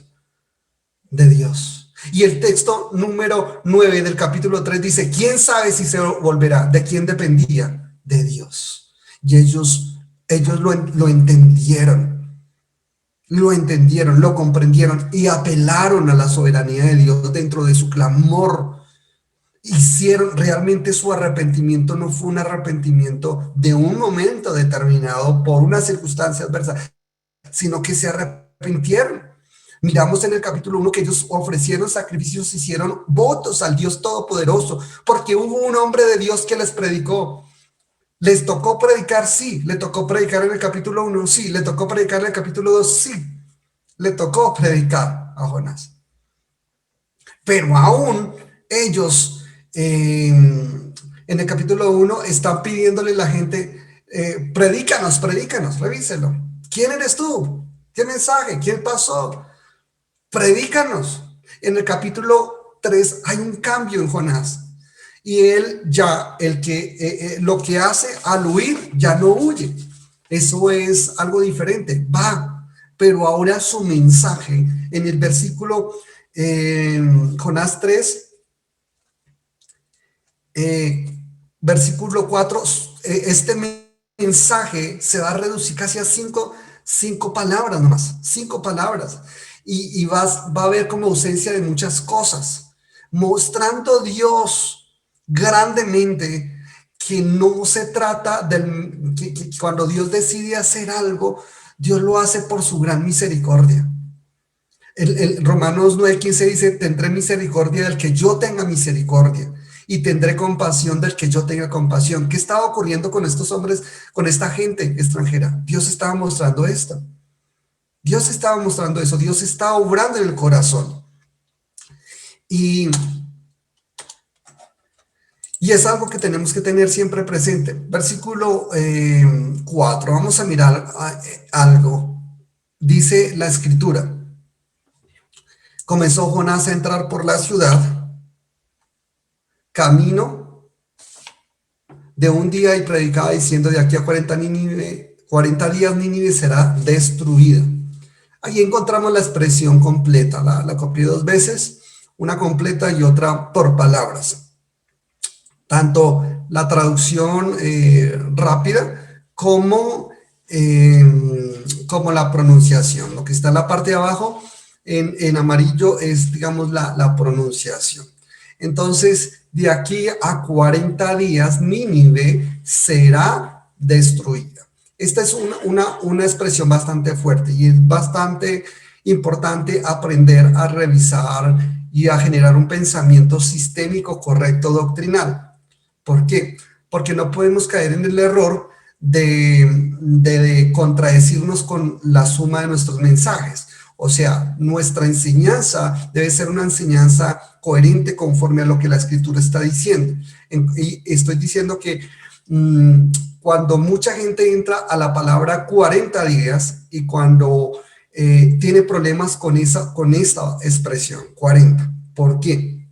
De Dios. Y el texto número 9 del capítulo 3 dice, ¿quién sabe si se volverá? ¿De quién dependía? De Dios. Y ellos lo entendieron. Lo entendieron, lo comprendieron y apelaron a la soberanía de Dios dentro de su clamor. Hicieron realmente su arrepentimiento, no fue un arrepentimiento de un momento determinado por una circunstancia adversa, sino que se arrepintieron. Miramos en el capítulo 1 que ellos ofrecieron sacrificios, hicieron votos al Dios Todopoderoso, porque hubo un hombre de Dios que les predicó. ¿Les tocó predicar? Sí. ¿Le tocó predicar en el capítulo 1? Sí. ¿Le tocó predicar en el capítulo 2? Sí. Le tocó predicar a Jonás. Pero aún ellos en el capítulo 1 están pidiéndole a la gente, predícanos, revíselo. ¿Quién eres tú? ¿Qué mensaje? ¿Quién pasó? Predícanos. En el capítulo 3 hay un cambio en Jonás. Y él ya, lo que hace al huir, ya no huye. Eso es algo diferente. Va, pero ahora su mensaje en el versículo Jonás 3, versículo 4, este mensaje se va a reducir casi a cinco palabras nomás, 5 palabras. Y va a haber como ausencia de muchas cosas, mostrando Dios grandemente que no se trata que cuando Dios decide hacer algo, Dios lo hace por su gran misericordia. El Romanos 9:15 dice, tendré misericordia del que yo tenga misericordia y tendré compasión del que yo tenga compasión. ¿Qué estaba ocurriendo con estos hombres, con esta gente extranjera? Dios estaba mostrando esto. Dios estaba mostrando eso. Dios estaba obrando en el corazón. Y es algo que tenemos que tener siempre presente. Versículo 4. Vamos a mirar algo. Dice la escritura. Comenzó Jonás a entrar por la ciudad, camino de un día, y predicaba diciendo, de aquí a 40 días Nínive será destruida. Ahí encontramos la expresión completa, la copié dos veces, una completa y otra por palabras. Tanto la traducción rápida como la pronunciación. Lo que está en la parte de abajo en amarillo es, digamos, la pronunciación. Entonces, de aquí a 40 días, Nínive será destruida. Esta es una expresión bastante fuerte y es bastante importante aprender a revisar y a generar un pensamiento sistémico correcto doctrinal. ¿Por qué? Porque no podemos caer en el error de contradecirnos con la suma de nuestros mensajes. O sea, nuestra enseñanza debe ser una enseñanza coherente conforme a lo que la Escritura está diciendo. Y estoy diciendo que cuando mucha gente entra a la palabra 40 días y cuando tiene problemas con esta expresión, 40. ¿Por qué?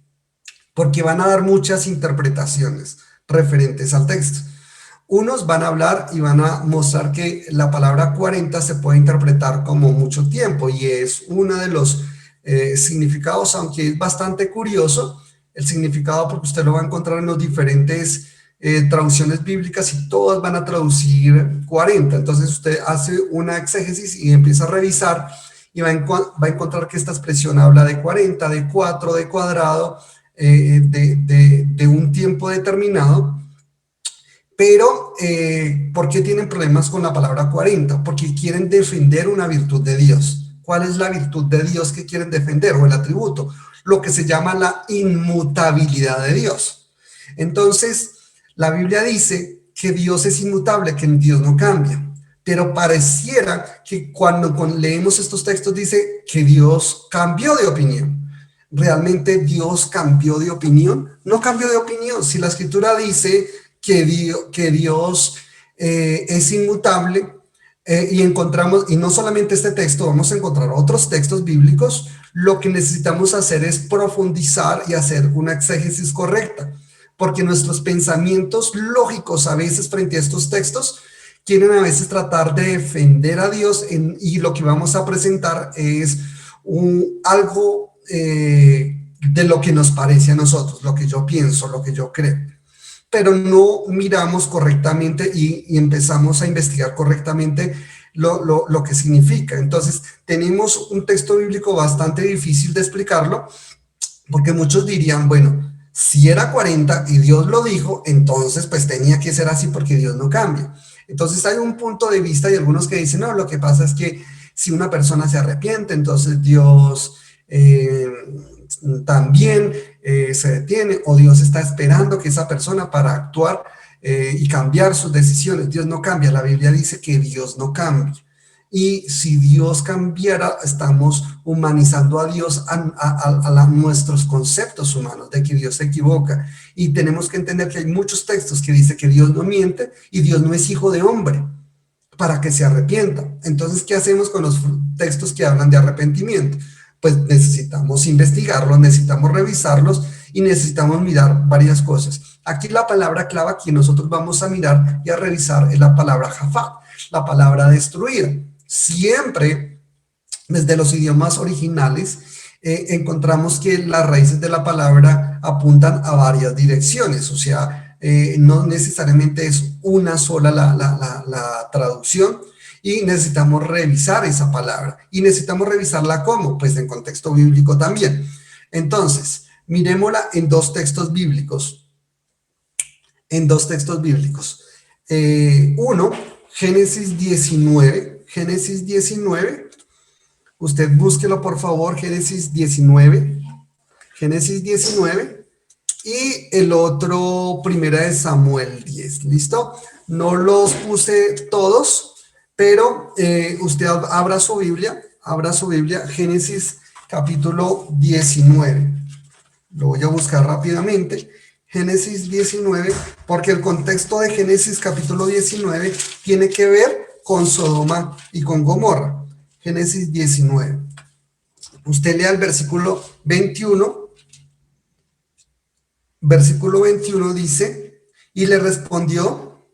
Porque van a dar muchas interpretaciones referentes al texto. Unos van a hablar y van a mostrar que la palabra 40 se puede interpretar como mucho tiempo y es uno de los significados, aunque es bastante curioso el significado, porque usted lo va a encontrar en los diferentes traducciones bíblicas y todas van a traducir 40. Entonces usted hace una exégesis y empieza a revisar y va a encontrar que esta expresión habla de 40, de 4, de cuadrado, de un tiempo determinado. Pero, ¿por qué tienen problemas con la palabra 40? Porque quieren defender una virtud de Dios. ¿Cuál es la virtud de Dios que quieren defender, o el atributo? Lo que se llama la inmutabilidad de Dios. Entonces, la Biblia dice que Dios es inmutable, que Dios no cambia. Pero pareciera que cuando leemos estos textos dice que Dios cambió de opinión. ¿Realmente Dios cambió de opinión? No cambió de opinión. Si la Escritura dice que Dios es inmutable, y encontramos, y no solamente este texto, vamos a encontrar otros textos bíblicos, lo que necesitamos hacer es profundizar y hacer una exégesis correcta, porque nuestros pensamientos lógicos a veces frente a estos textos quieren a veces tratar de defender a Dios, y lo que vamos a presentar es algo de lo que nos parece a nosotros, lo que yo pienso, lo que yo creo. Pero no miramos correctamente y empezamos a investigar correctamente lo que significa. Entonces, tenemos un texto bíblico bastante difícil de explicarlo, porque muchos dirían, bueno, si era 40 y Dios lo dijo, entonces pues tenía que ser así porque Dios no cambia. Entonces hay un punto de vista y algunos que dicen, no, lo que pasa es que si una persona se arrepiente, entonces Dios también se detiene, o Dios está esperando que esa persona para actuar y cambiar sus decisiones. Dios no cambia. La Biblia dice que Dios no cambia. Y si Dios cambiara, estamos humanizando a Dios a nuestros conceptos humanos, de que Dios se equivoca. Y tenemos que entender que hay muchos textos que dicen que Dios no miente y Dios no es hijo de hombre para que se arrepienta. Entonces, ¿qué hacemos con los textos que hablan de arrepentimiento? Pues necesitamos investigarlos, necesitamos revisarlos y necesitamos mirar varias cosas. Aquí la palabra clave que nosotros vamos a mirar y a revisar es la palabra jafat, la palabra destruir. Siempre, desde los idiomas originales, encontramos que las raíces de la palabra apuntan a varias direcciones, o sea, no necesariamente es una sola la traducción, y necesitamos revisar esa palabra. ¿Y necesitamos revisarla cómo? Pues en contexto bíblico también. Entonces, miremosla en dos textos bíblicos. Uno, Génesis 19, Génesis 19. Usted búsquelo, por favor, Génesis 19. Génesis 19. Y el otro, Primera de Samuel 10. ¿Listo? No los puse todos, pero usted abra su Biblia, Génesis capítulo 19. Lo voy a buscar rápidamente. Génesis 19, porque el contexto de Génesis capítulo 19 tiene que ver con Sodoma y con Gomorra. Génesis 19. Usted lea el versículo 21. Versículo 21 dice, y le respondió,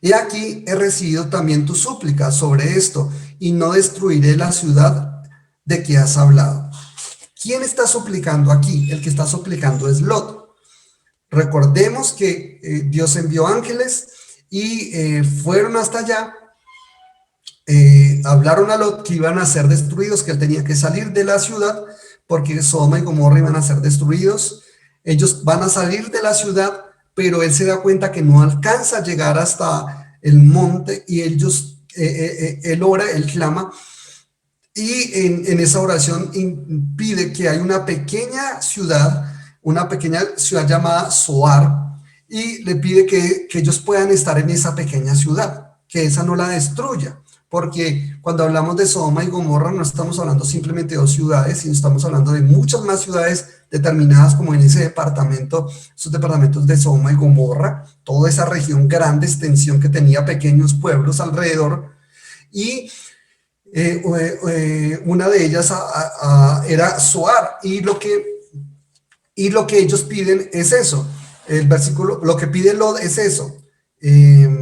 he aquí he recibido también tu súplica sobre esto, y no destruiré la ciudad de que has hablado. ¿Quién está suplicando aquí? El que está suplicando es Lot. Recordemos que Dios envió ángeles y fueron hasta allá, hablaron a Lot que iban a ser destruidos, que él tenía que salir de la ciudad porque Sodoma y Gomorra iban a ser destruidos. Ellos van a salir de la ciudad, pero él se da cuenta que no alcanza a llegar hasta el monte y él ora, él clama, y en esa oración pide que hay una pequeña ciudad llamada Zoar, y le pide que ellos puedan estar en esa pequeña ciudad, que esa no la destruya, porque cuando hablamos de Sodoma y Gomorra no estamos hablando simplemente de dos ciudades, sino estamos hablando de muchas más ciudades determinadas como en ese departamento, esos departamentos de Sodoma y Gomorra, toda esa región, grande extensión que tenía pequeños pueblos alrededor, y una de ellas era Zoar, y lo que ellos piden es eso. El versículo, lo que pide Lot es eso.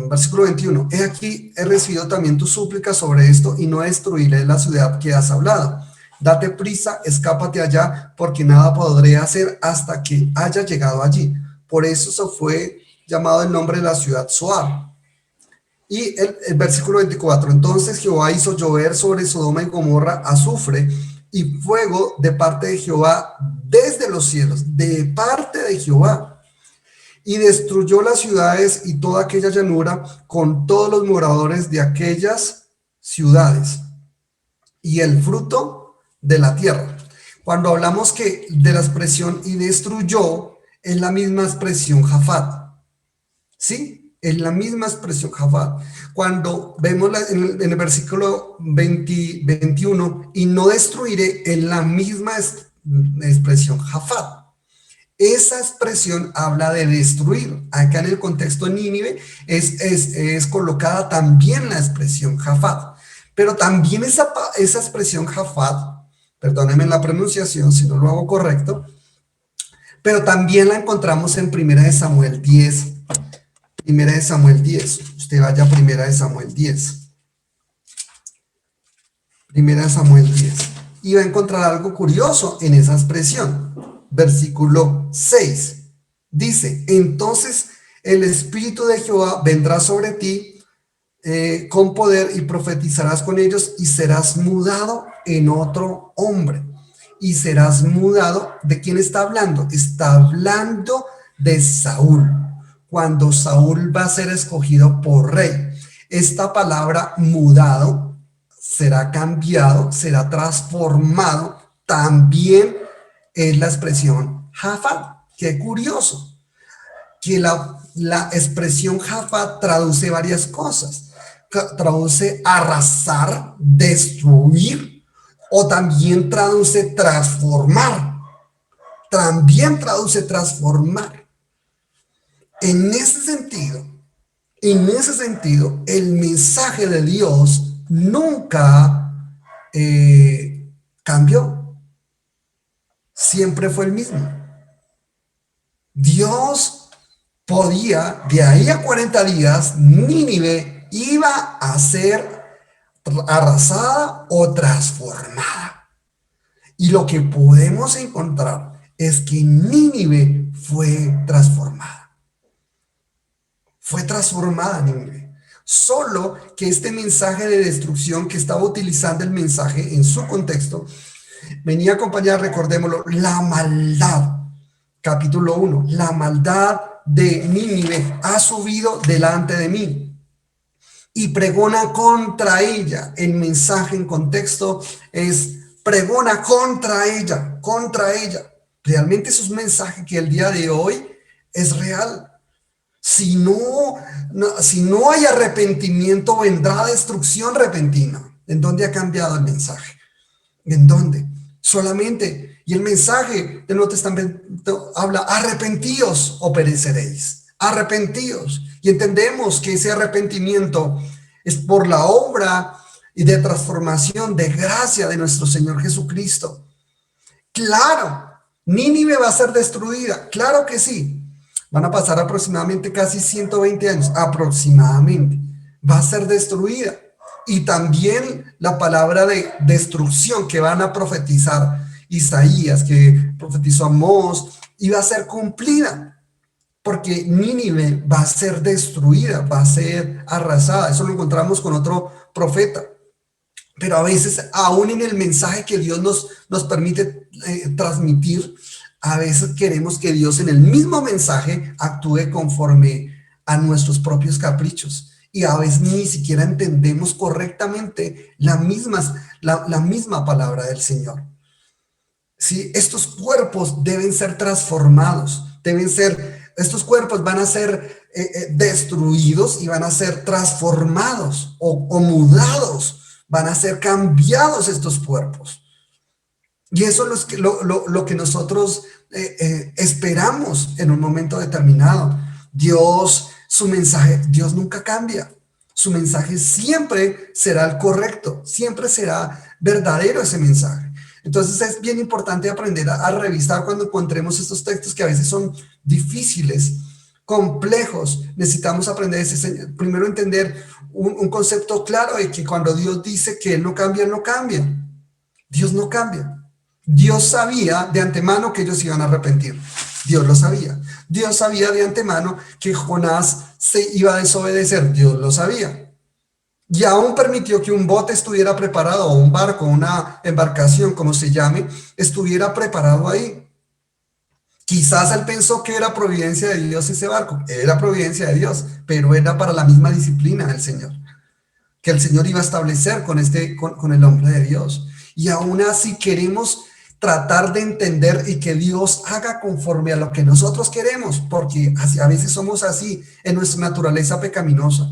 Versículo 21. He aquí, he recibido también tu súplica sobre esto, y no destruiré la ciudad que has hablado. Date prisa, escápate allá, porque nada podré hacer hasta que haya llegado allí. Por eso se fue llamado el nombre de la ciudad Zoar. Y el versículo 24, entonces Jehová hizo llover sobre Sodoma y Gomorra azufre y fuego de parte de Jehová desde los cielos, de parte de Jehová. Y destruyó las ciudades y toda aquella llanura con todos los moradores de aquellas ciudades y el fruto de la tierra. Cuando hablamos que de la expresión y destruyó, es la misma expresión Jafat. ¿Sí? Es la misma expresión Jafat. Cuando vemos en el versículo 21, y no destruiré, es la misma expresión Jafat. Esa expresión habla de destruir. Acá en el contexto de Nínive es colocada también la expresión Jafat. Pero también esa expresión Jafat, perdónenme la pronunciación si no lo hago correcto, pero también la encontramos en Primera de Samuel 10. Primera de Samuel 10. Usted vaya a Primera de Samuel 10. Primera de Samuel 10. Y va a encontrar algo curioso en esa expresión. Versículo 6. Dice, entonces el Espíritu de Jehová vendrá sobre ti con poder y profetizarás con ellos y serás mudado en otro hombre. Y serás mudado. ¿De quién está hablando? Está hablando de Saúl. Cuando Saúl va a ser escogido por rey. Esta palabra mudado será cambiado, será transformado. También es la expresión Jafat. Qué curioso. Que la expresión Jafat traduce varias cosas. Traduce arrasar, destruir, o también traduce transformar. También traduce transformar. En ese sentido, el mensaje de Dios nunca cambió. Siempre fue el mismo. Dios podía, de ahí a 40 días, Nínive iba a ser arrasada o transformada. Y lo que podemos encontrar es que Nínive fue transformada. Fue transformada Nínive. Solo que este mensaje de destrucción que estaba utilizando el mensaje en su contexto venía acompañada, recordémoslo, la maldad. Capítulo 1. La maldad de Nínive ha subido delante de mí. y pregona contra ella. El mensaje en contexto es pregona contra ella, contra ella. Realmente es un mensaje que el día de hoy es real. Si no hay arrepentimiento, vendrá destrucción repentina. ¿En dónde ha cambiado el mensaje? ¿En dónde? Solamente. Y el mensaje del Nuevo Testamento habla, arrepentíos o pereceréis. Arrepentíos. Y entendemos que ese arrepentimiento es por la obra y de transformación, de gracia de nuestro Señor Jesucristo. Claro, Nínive va a ser destruida. Claro que sí. Van a pasar aproximadamente casi 120 años. Aproximadamente. Va a ser destruida. Y también la palabra de destrucción que van a profetizar Isaías, que profetizó Amós, iba a ser cumplida, porque Nínive va a ser destruida, va a ser arrasada. Eso lo encontramos con otro profeta. Pero a veces, aún en el mensaje que Dios nos permite transmitir, a veces queremos que Dios en el mismo mensaje actúe conforme a nuestros propios caprichos. Y a veces ni siquiera entendemos correctamente la misma palabra del Señor. ¿Sí? Estos cuerpos deben ser transformados, estos cuerpos van a ser destruidos y van a ser transformados o mudados, van a ser cambiados estos cuerpos. Y eso es lo que nosotros esperamos en un momento determinado. Su mensaje, Dios nunca cambia. Su mensaje siempre será el correcto, siempre será verdadero ese mensaje. Entonces es bien importante aprender a revisar cuando encontremos estos textos que a veces son difíciles, complejos. Necesitamos aprender primero entender un concepto claro de que cuando Dios dice que Él no cambia, Él no cambia. Dios no cambia. Dios sabía de antemano que ellos iban a arrepentir. Dios lo sabía. Dios sabía de antemano que Jonás se iba a desobedecer. Dios lo sabía. Y aún permitió que un bote estuviera preparado, o un barco, una embarcación, como se llame, estuviera preparado ahí. Quizás él pensó que era providencia de Dios ese barco. Era providencia de Dios, pero era para la misma disciplina del Señor, que el Señor iba a establecer con el hombre de Dios. Y aún así queremos tratar de entender y que Dios haga conforme a lo que nosotros queremos, porque a veces somos así en nuestra naturaleza pecaminosa.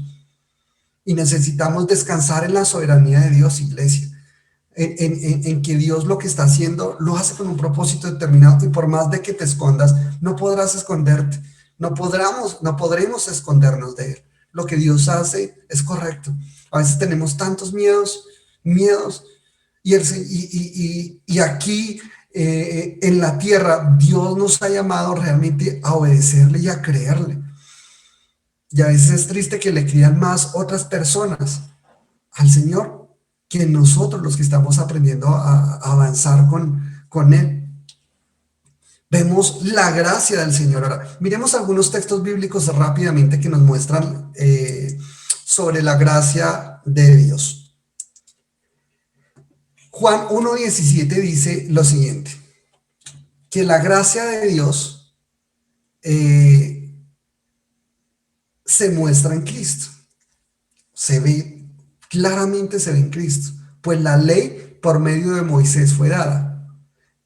Y necesitamos descansar en la soberanía de Dios, iglesia, en que Dios lo que está haciendo lo hace con un propósito determinado, y por más de que te escondas, no podrás esconderte, no podremos escondernos de Él. Lo que Dios hace es correcto. A veces tenemos tantos miedos, y aquí en la tierra Dios nos ha llamado realmente a obedecerle y a creerle. Y a veces es triste que le crean más otras personas al Señor que nosotros, los que estamos aprendiendo a avanzar con Él. Vemos la gracia del Señor. Ahora, miremos algunos textos bíblicos rápidamente que nos muestran sobre la gracia de Dios. Juan 1:17 dice lo siguiente, que la gracia de Dios se muestra en Cristo. Claramente se ve en Cristo. Pues la ley por medio de Moisés fue dada,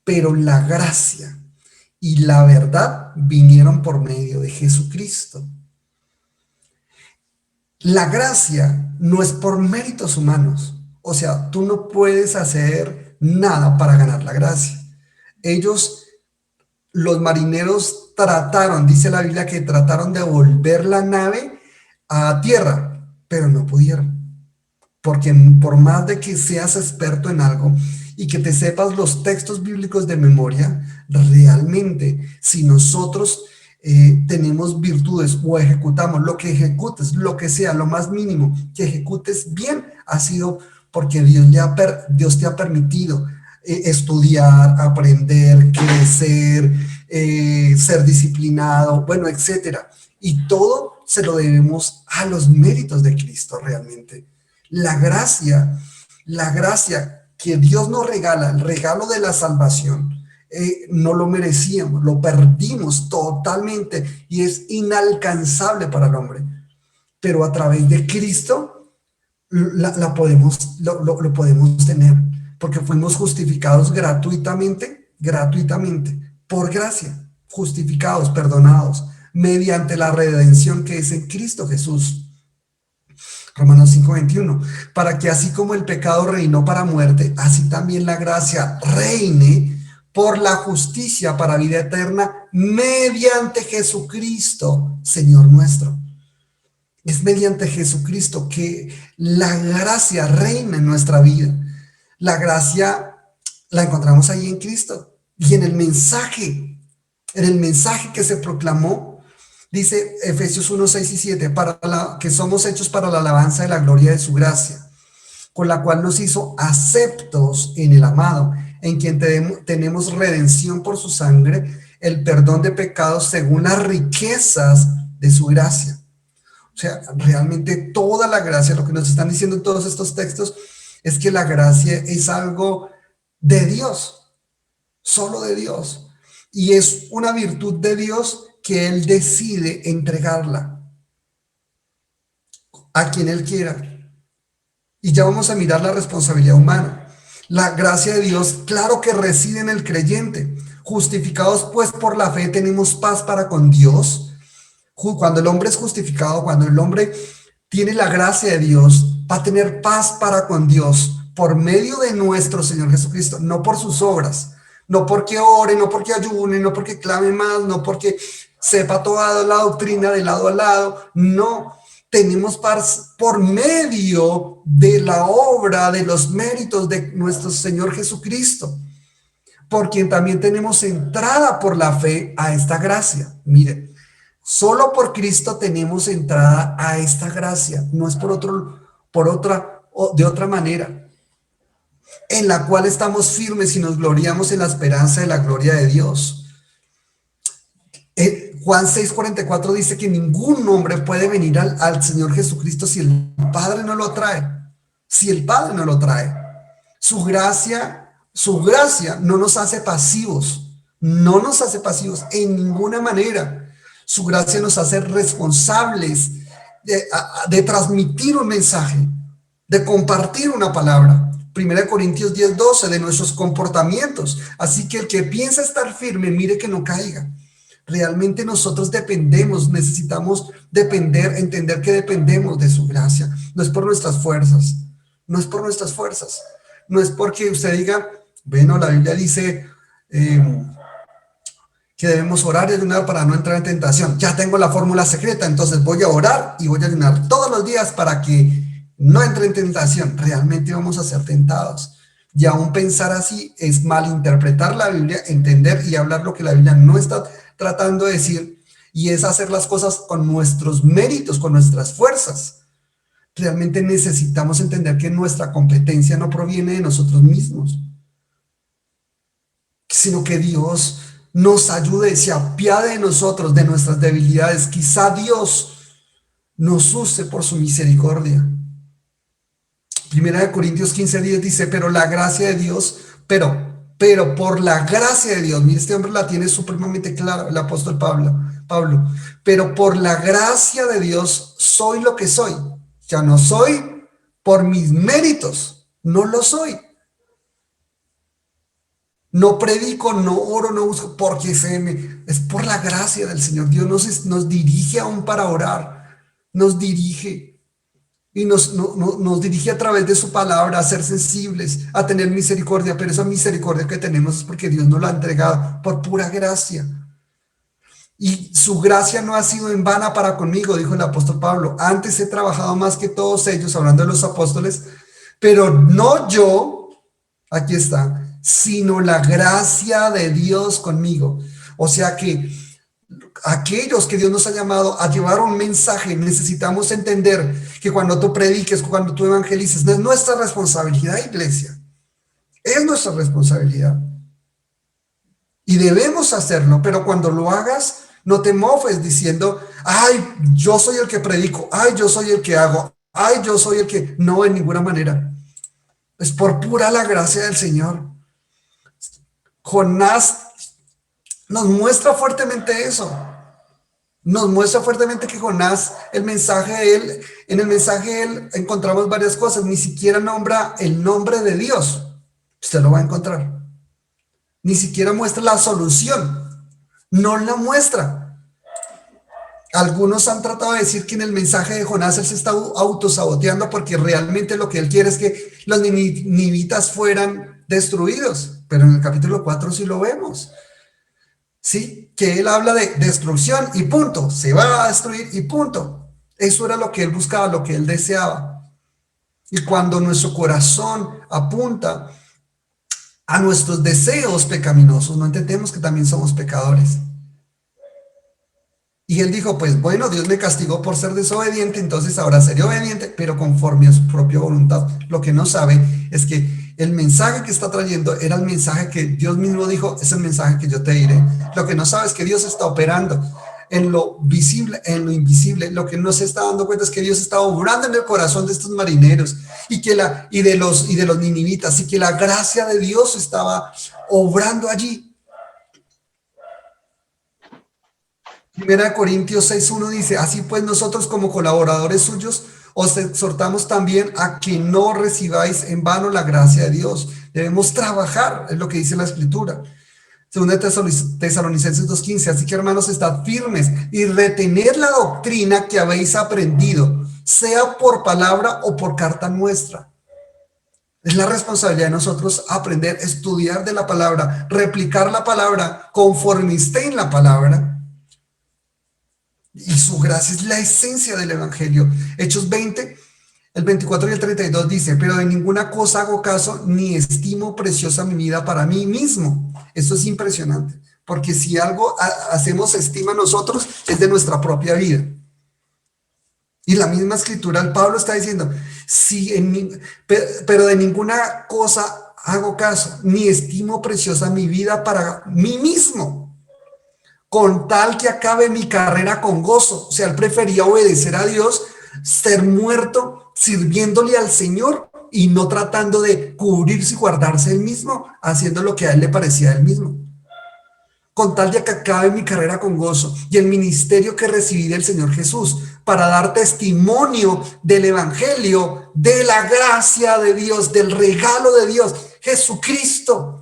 pero la gracia y la verdad vinieron por medio de Jesucristo. La gracia no es por méritos humanos. O sea, tú no puedes hacer nada para ganar la gracia. Los marineros dice la Biblia, que trataron de volver la nave a tierra, pero no pudieron. Porque por más de que seas experto en algo y que te sepas los textos bíblicos de memoria, realmente si nosotros tenemos virtudes o ejecutamos lo que ejecutes, lo que sea, lo más mínimo que ejecutes bien, ha sido porque Dios te ha permitido estudiar, aprender, crecer, ser disciplinado, bueno, etcétera. Y todo se lo debemos a los méritos de Cristo realmente. La gracia que Dios nos regala, el regalo de la salvación, no lo merecíamos, lo perdimos totalmente y es inalcanzable para el hombre. Pero a través de Cristo lo podemos tener, porque fuimos justificados gratuitamente, por gracia, justificados, perdonados, mediante la redención que es en Cristo Jesús. Romanos 5:21, para que así como el pecado reinó para muerte, así también la gracia reine por la justicia para vida eterna mediante Jesucristo, Señor nuestro. Es mediante Jesucristo que la gracia reina en nuestra vida. La gracia la encontramos ahí en Cristo y en el mensaje que se proclamó. Dice Efesios 1, 6 y 7, que somos hechos para la alabanza de la gloria de su gracia, con la cual nos hizo aceptos en el amado, en quien tenemos redención por su sangre, el perdón de pecados según las riquezas de su gracia. O sea, realmente toda la gracia, lo que nos están diciendo en todos estos textos, es que la gracia es algo de Dios, solo de Dios. Y es una virtud de Dios que Él decide entregarla a quien Él quiera. Y ya vamos a mirar la responsabilidad humana. La gracia de Dios, claro que reside en el creyente. Justificados pues por la fe tenemos paz para con Dios. Cuando el hombre es justificado, cuando el hombre tiene la gracia de Dios, va a tener paz para con Dios por medio de nuestro Señor Jesucristo, no por sus obras, no porque ore, no porque ayune, no porque clame más, no porque sepa toda la doctrina de lado a lado, no. Tenemos paz por medio de la obra, de los méritos de nuestro Señor Jesucristo, por quien también tenemos entrada por la fe a esta gracia. Mire, solo por Cristo tenemos entrada a esta gracia, no es de otra manera, en la cual estamos firmes y nos gloriamos en la esperanza de la gloria de Dios. Juan 6:44 dice que ningún hombre puede venir al Señor Jesucristo si el Padre no lo trae. Si el Padre no lo trae. Su gracia no nos hace pasivos. No nos hace pasivos en ninguna manera. Su gracia nos hace responsables de transmitir un mensaje, de compartir una palabra. 1 Corintios 10:12, de nuestros comportamientos. Así que el que piensa estar firme, mire que no caiga. Realmente nosotros dependemos, necesitamos depender, entender que dependemos de su gracia. No es por nuestras fuerzas, no es por nuestras fuerzas. No es porque usted diga, bueno, la Biblia dice que debemos orar y ayunar para no entrar en tentación. Ya tengo la fórmula secreta, entonces voy a orar y voy a ayunar todos los días para que no entre en tentación. Realmente vamos a ser tentados. Y aún pensar así es malinterpretar la Biblia, entender y hablar lo que la Biblia no está tratando de decir, y es hacer las cosas con nuestros méritos, con nuestras fuerzas. Realmente necesitamos entender que nuestra competencia no proviene de nosotros mismos, sino que Dios nos ayude, se apiade de nosotros, de nuestras debilidades. Quizá Dios nos use por su misericordia. 1 Corintios 15:10 dice, pero la gracia de Dios, pero por la gracia de Dios, mire, este hombre la tiene supremamente clara, el apóstol Pablo, pero por la gracia de Dios soy lo que soy. Ya no soy por mis méritos, no lo soy. No predico, no oro, no busco, porque es por la gracia del Señor. Dios nos dirige aún para orar, nos dirige. Y nos dirige a través de su palabra a ser sensibles, a tener misericordia, pero esa misericordia que tenemos es porque Dios nos la ha entregado por pura gracia. Y su gracia no ha sido en vana para conmigo, dijo el apóstol Pablo. Antes he trabajado más que todos ellos, hablando de los apóstoles, pero no yo, aquí está, sino la gracia de Dios conmigo. O sea que aquellos que Dios nos ha llamado a llevar un mensaje, necesitamos entender que cuando tú prediques, cuando tú evangelices, no es nuestra responsabilidad, iglesia. Es nuestra responsabilidad. Y debemos hacerlo, pero cuando lo hagas, no te mofes diciendo, ay, yo soy el que predico, ay, yo soy el que hago, ay, yo soy el que... No, en ninguna manera. Es por pura la gracia del Señor. Jonás nos muestra fuertemente eso. nos muestra fuertemente que Jonás, el mensaje de él, en el mensaje de él encontramos varias cosas, ni siquiera nombra el nombre de Dios, usted lo va a encontrar, ni siquiera muestra la solución, no la muestra. Algunos han tratado de decir que en el mensaje de Jonás él se está autosaboteando porque realmente lo que él quiere es que los ninivitas fueran destruidos, pero en el capítulo 4 sí lo vemos. ¿Sí? Que él habla de destrucción y punto, se va a destruir y punto. Eso era lo que él buscaba, lo que él deseaba. Y cuando nuestro corazón apunta a nuestros deseos pecaminosos, no entendemos que también somos pecadores. Y él dijo, pues bueno, Dios me castigó por ser desobediente, entonces ahora seré obediente, pero conforme a su propia voluntad. Lo que no sabe es que el mensaje que está trayendo era el mensaje que Dios mismo dijo, es el mensaje que yo te diré. Lo que no sabe es que Dios está operando en lo visible, en lo invisible. Lo que no se está dando cuenta es que Dios está obrando en el corazón de estos marineros y de los ninivitas, y que la gracia de Dios estaba obrando allí. Primera de Corintios 6:1 dice, así pues nosotros como colaboradores suyos os exhortamos también a que no recibáis en vano la gracia de Dios. Debemos trabajar, es lo que dice la Escritura. Segunda de Tesalonicenses 2:15, así que hermanos, estad firmes y retened la doctrina que habéis aprendido, sea por palabra o por carta nuestra. Es la responsabilidad de nosotros aprender, estudiar de la palabra, replicar la palabra conforme esté en la palabra. Y su gracia es la esencia del evangelio. Hechos 20, el 24 y el 32 dice, pero de ninguna cosa hago caso, ni estimo preciosa mi vida para mí mismo. Esto es impresionante, porque si algo hacemos estima nosotros, es de nuestra propia vida. Y la misma escritura, el Pablo está diciendo, pero de ninguna cosa hago caso, ni estimo preciosa mi vida para mí mismo, con tal que acabe mi carrera con gozo. O sea, él prefería obedecer a Dios, ser muerto sirviéndole al Señor y no tratando de cubrirse y guardarse él mismo, haciendo lo que a él le parecía a él mismo. Con tal de que acabe mi carrera con gozo y el ministerio que recibí del Señor Jesús, para dar testimonio del evangelio, de la gracia de Dios, del regalo de Dios, Jesucristo,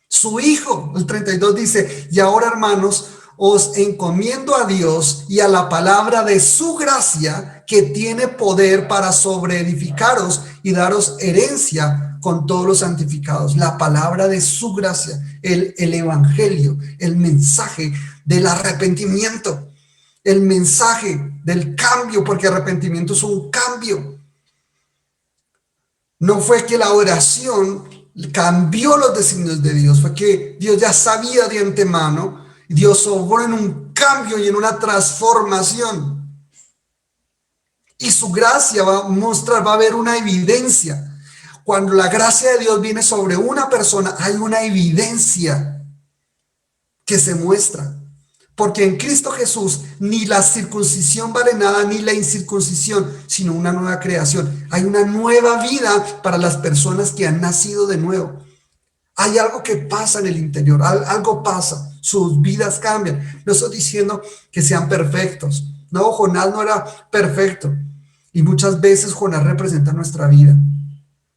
su Hijo. El 32 dice, y ahora hermanos, os encomiendo a Dios y a la palabra de su gracia, que tiene poder para sobreedificaros y daros herencia con todos los santificados. La palabra de su gracia, el evangelio, el mensaje del arrepentimiento, el mensaje del cambio, porque arrepentimiento es un cambio. No fue que la oración cambió los designios de Dios, fue que Dios ya sabía de antemano, Dios obró en un cambio y en una transformación. Y su gracia va a mostrar, va a haber una evidencia. Cuando la gracia de Dios viene sobre una persona, hay una evidencia que se muestra. Porque en Cristo Jesús ni la circuncisión vale nada, ni la incircuncisión, sino una nueva creación. Hay una nueva vida para las personas que han nacido de nuevo. Hay algo que pasa en el interior, algo pasa, sus vidas cambian. No estoy diciendo que sean perfectos. No, Jonás no era perfecto. Y muchas veces Jonás representa nuestra vida.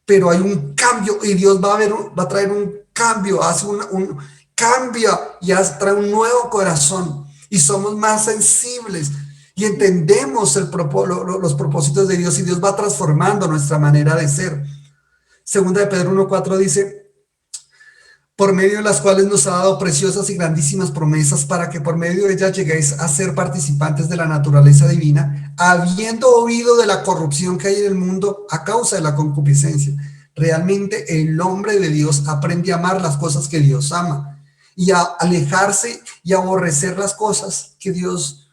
Pero hay un cambio y Dios va a traer un cambio, hace un cambio y trae un nuevo corazón. Y somos más sensibles y entendemos los propósitos de Dios, y Dios va transformando nuestra manera de ser. Segunda de Pedro 1:4 dice, por medio de las cuales nos ha dado preciosas y grandísimas promesas, para que por medio de ellas lleguéis a ser participantes de la naturaleza divina, habiendo oído de la corrupción que hay en el mundo a causa de la concupiscencia. Realmente el hombre de Dios aprende a amar las cosas que Dios ama, y a alejarse y aborrecer las cosas que Dios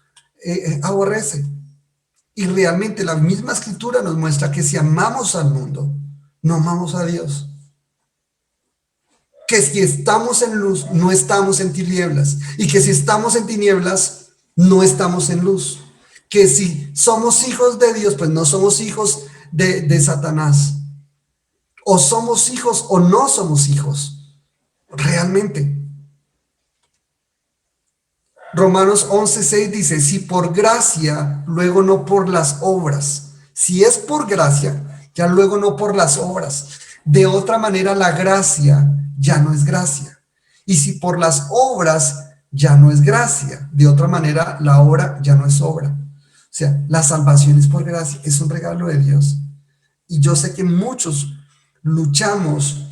aborrece. Y realmente la misma escritura nos muestra que si amamos al mundo, no amamos a Dios. Que si estamos en luz, no estamos en tinieblas. Y que si estamos en tinieblas, no estamos en luz. Que si somos hijos de Dios, pues no somos hijos de Satanás. O somos hijos o no somos hijos. Realmente. Romanos 11:6 dice, si por gracia, luego no por las obras. Si es por gracia, ya luego no por las obras. De otra manera, la gracia ya no es gracia. Y si por las obras, ya no es gracia. De otra manera, la obra ya no es obra. O sea, la salvación es por gracia, es un regalo de Dios. Y yo sé que muchos luchamos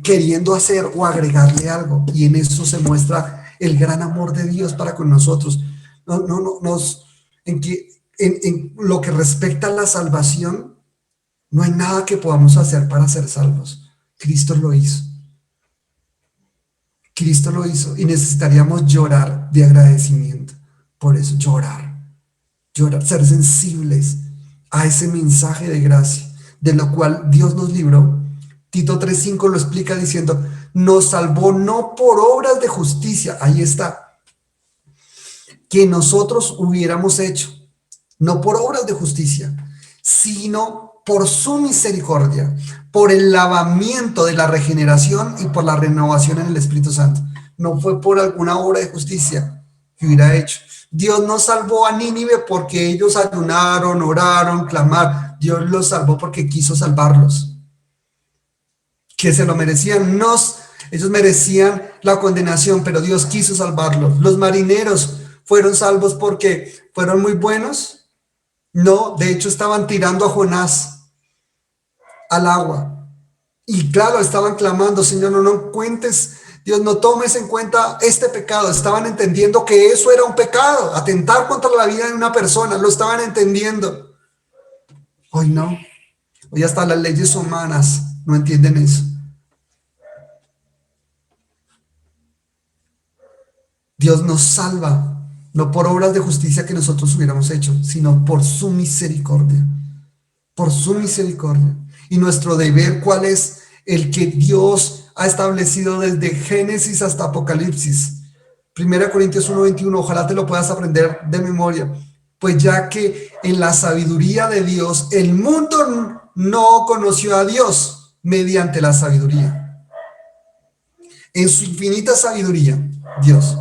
queriendo hacer o agregarle algo. Y en eso se muestra el gran amor de Dios para con nosotros. En lo que respecta a la salvación, no hay nada que podamos hacer para ser salvos. Cristo lo hizo. Cristo lo hizo y necesitaríamos llorar de agradecimiento. Por eso, llorar, ser sensibles a ese mensaje de gracia, de lo cual Dios nos libró. Tito 3:5 lo explica diciendo, nos salvó no por obras de justicia, ahí está, que nosotros hubiéramos hecho, no por obras de justicia, sino por su misericordia, por el lavamiento de la regeneración y por la renovación en el Espíritu Santo. No fue por alguna obra de justicia que hubiera hecho. Dios no salvó a Nínive porque ellos ayunaron, oraron, clamaron. Dios los salvó porque quiso salvarlos. Que se lo merecían. Ellos merecían la condenación, pero Dios quiso salvarlos. Los marineros fueron salvos porque fueron muy buenos. No, de hecho estaban tirando a Jonás al agua. Y claro, estaban clamando, Señor, no cuentes, Dios, no tomes en cuenta este pecado. Estaban entendiendo que eso era un pecado, atentar contra la vida de una persona, lo estaban entendiendo. Hoy no, hoy hasta las leyes humanas no entienden eso. Dios nos salva, no por obras de justicia que nosotros hubiéramos hecho, sino por su misericordia. Por su misericordia. Y nuestro deber, ¿cuál es? El que Dios ha establecido desde Génesis hasta Apocalipsis. 1 Corintios 1:21, ojalá te lo puedas aprender de memoria. Pues ya que en la sabiduría de Dios, el mundo no conoció a Dios mediante la sabiduría. En su infinita sabiduría, Dios.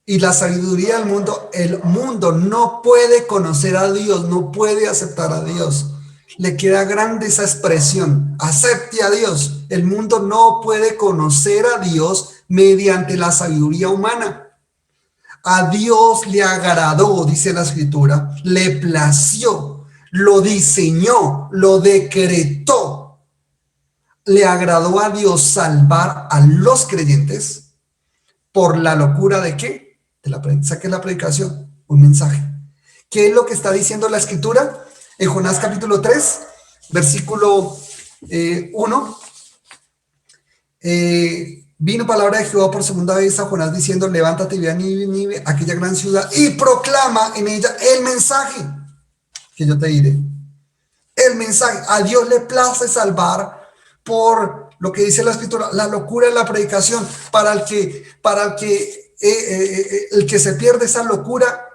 Y la sabiduría del mundo, el mundo no puede conocer a Dios, no puede aceptar a Dios. Le queda grande esa expresión, acepte a Dios. El mundo no puede conocer a Dios mediante la sabiduría humana. A Dios le agradó, dice la Escritura, le plació, lo diseñó, lo decretó. Le agradó a Dios salvar a los creyentes por la locura de ¿qué? ¿Qué es la predicación? Un mensaje. ¿Qué es lo que está diciendo la Escritura? En Jonás capítulo 3, versículo 1, vino palabra de Jehová por segunda vez a Jonás diciendo, levántate y ve a Nínive, aquella gran ciudad, y proclama en ella el mensaje que yo te diré. El mensaje. A Dios le place salvar por lo que dice la Escritura, la locura de la predicación, para el que se pierde esa locura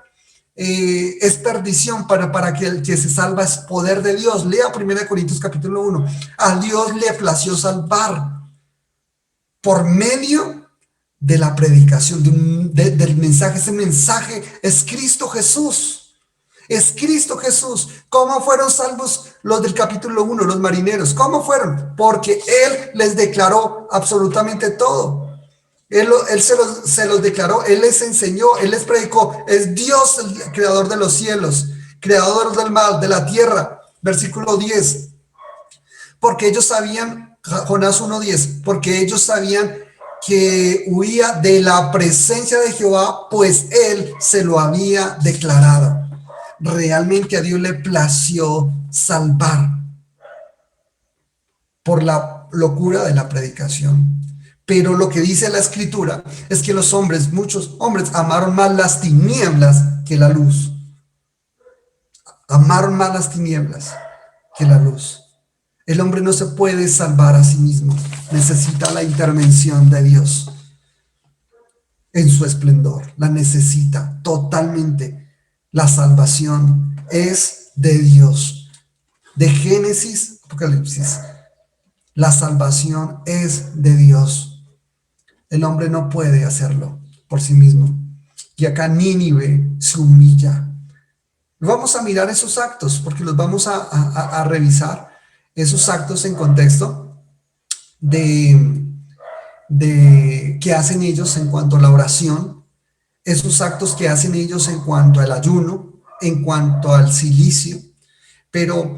es perdición, para que el que se salva es poder de Dios. Lea 1 Corintios capítulo 1. A Dios le plació salvar por medio de la predicación del mensaje. Ese mensaje es Cristo Jesús. Es Cristo Jesús. ¿Cómo fueron salvos los del capítulo 1, los marineros? ¿Cómo fueron? Porque Él les declaró absolutamente todo. Él se los declaró, Él les enseñó, Él les predicó. Es Dios el creador de los cielos, creador del mar, de la tierra. Versículo 10. Porque ellos sabían, Jonás 1:10, porque ellos sabían que huía de la presencia de Jehová, pues Él se lo había declarado. Realmente a Dios le plació salvar por la locura de la predicación. Pero lo que dice la Escritura es que muchos hombres, amaron más las tinieblas que la luz. Amaron más las tinieblas que la luz. El hombre no se puede salvar a sí mismo. Necesita la intervención de Dios en su esplendor. La necesita totalmente. La salvación es de Dios. De Génesis, Apocalipsis. La salvación es de Dios. El hombre no puede hacerlo por sí mismo. Y acá Nínive se humilla. Vamos a mirar esos actos, porque los vamos a revisar, esos actos en contexto de qué hacen ellos en cuanto a la oración, esos actos que hacen ellos en cuanto al ayuno, en cuanto al cilicio, pero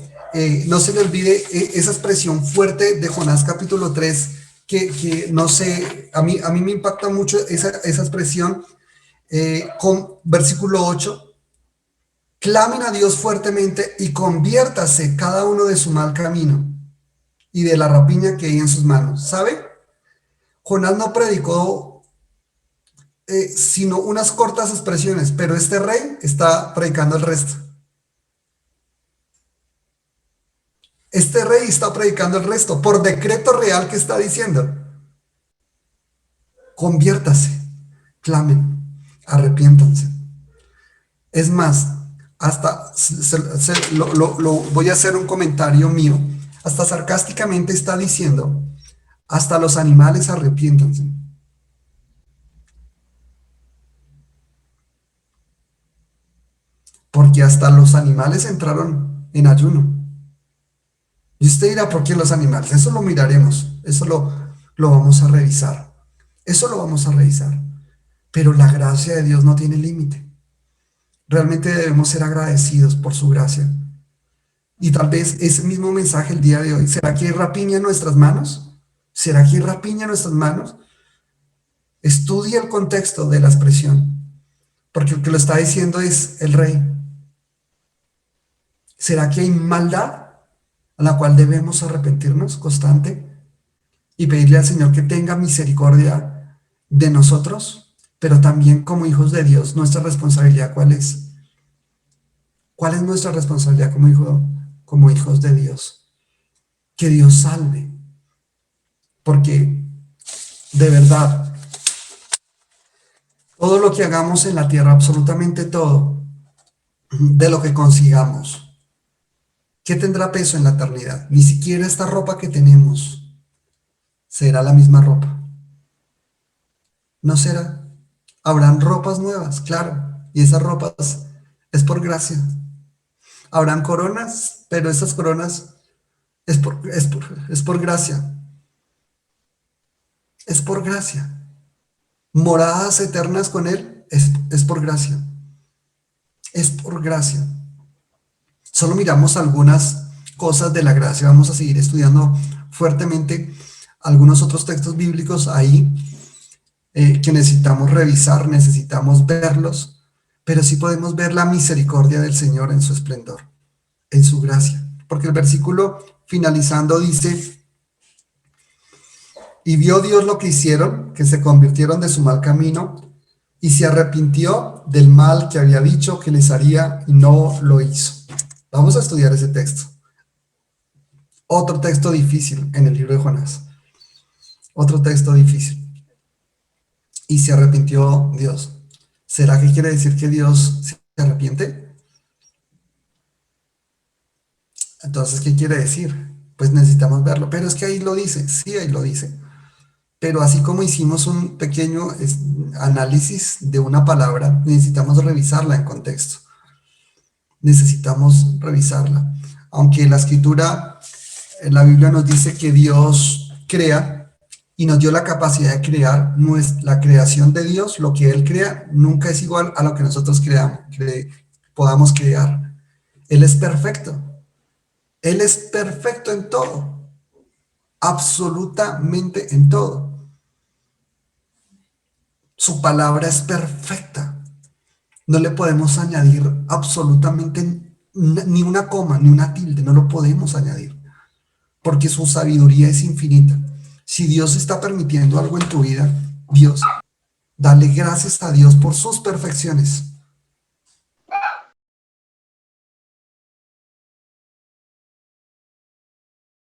no se le olvide esa expresión fuerte de Jonás capítulo 3, que no sé, a mí me impacta mucho esa expresión, con versículo 8, clamen a Dios fuertemente y conviértase cada uno de su mal camino y de la rapiña que hay en sus manos. ¿Sabe? Jonás no predicó sino unas cortas expresiones, pero este rey está predicando el resto. Este rey está predicando el resto por decreto real que está diciendo. Conviértase, clamen, arrepiéntanse. Es más, hasta voy a hacer un comentario mío. Hasta sarcásticamente está diciendo, hasta los animales arrepiéntanse. Porque hasta los animales entraron en ayuno. Y usted dirá, ¿por qué los animales? Eso lo miraremos, eso lo vamos a revisar. Eso lo vamos a revisar. Pero la gracia de Dios no tiene límite. Realmente debemos ser agradecidos por su gracia. Y tal vez ese mismo mensaje el día de hoy, ¿será que hay rapiña en nuestras manos? ¿Será que hay rapiña en nuestras manos? Estudia el contexto de la expresión, porque el que lo está diciendo es el rey. ¿Será que hay maldad a la cual debemos arrepentirnos constante y pedirle al Señor que tenga misericordia de nosotros? Pero también como hijos de Dios, nuestra responsabilidad, ¿cuál es? ¿Cuál es nuestra responsabilidad como hijos de Dios? Que Dios salve. Porque de verdad, todo lo que hagamos en la tierra, absolutamente todo, de lo que consigamos, ¿qué tendrá peso en la eternidad? Ni siquiera esta ropa que tenemos será la misma ropa. No será. Habrán ropas nuevas, claro, y esas ropas es por gracia. Habrán coronas, pero esas coronas es por gracia. Es por gracia. Moradas eternas con Él es por gracia. Es por gracia. Solo miramos algunas cosas de la gracia. Vamos a seguir estudiando fuertemente algunos otros textos bíblicos ahí que necesitamos revisar, necesitamos verlos, pero sí podemos ver la misericordia del Señor en su esplendor, en su gracia. Porque el versículo finalizando dice, y vio Dios lo que hicieron, que se convirtieron de su mal camino, y se arrepintió del mal que había dicho que les haría y no lo hizo. Vamos a estudiar ese texto. Otro texto difícil en el libro de Jonás. Otro texto difícil. Y se arrepintió Dios. ¿Será que quiere decir que Dios se arrepiente? Entonces, ¿qué quiere decir? Pues necesitamos verlo. Pero es que ahí lo dice. Sí, ahí lo dice. Pero así como hicimos un pequeño análisis de una palabra, necesitamos revisarla en contexto. Necesitamos revisarla. Aunque la escritura, en la Biblia nos dice que Dios crea y nos dio la capacidad de crear, la creación de Dios, lo que Él crea, nunca es igual a lo que nosotros podamos crear. Él es perfecto. Él es perfecto en todo. Absolutamente en todo. Su palabra es perfecta. No le podemos añadir absolutamente ni una coma, ni una tilde, no lo podemos añadir, porque su sabiduría es infinita. Si Dios está permitiendo algo en tu vida, Dios, dale gracias a Dios por sus perfecciones,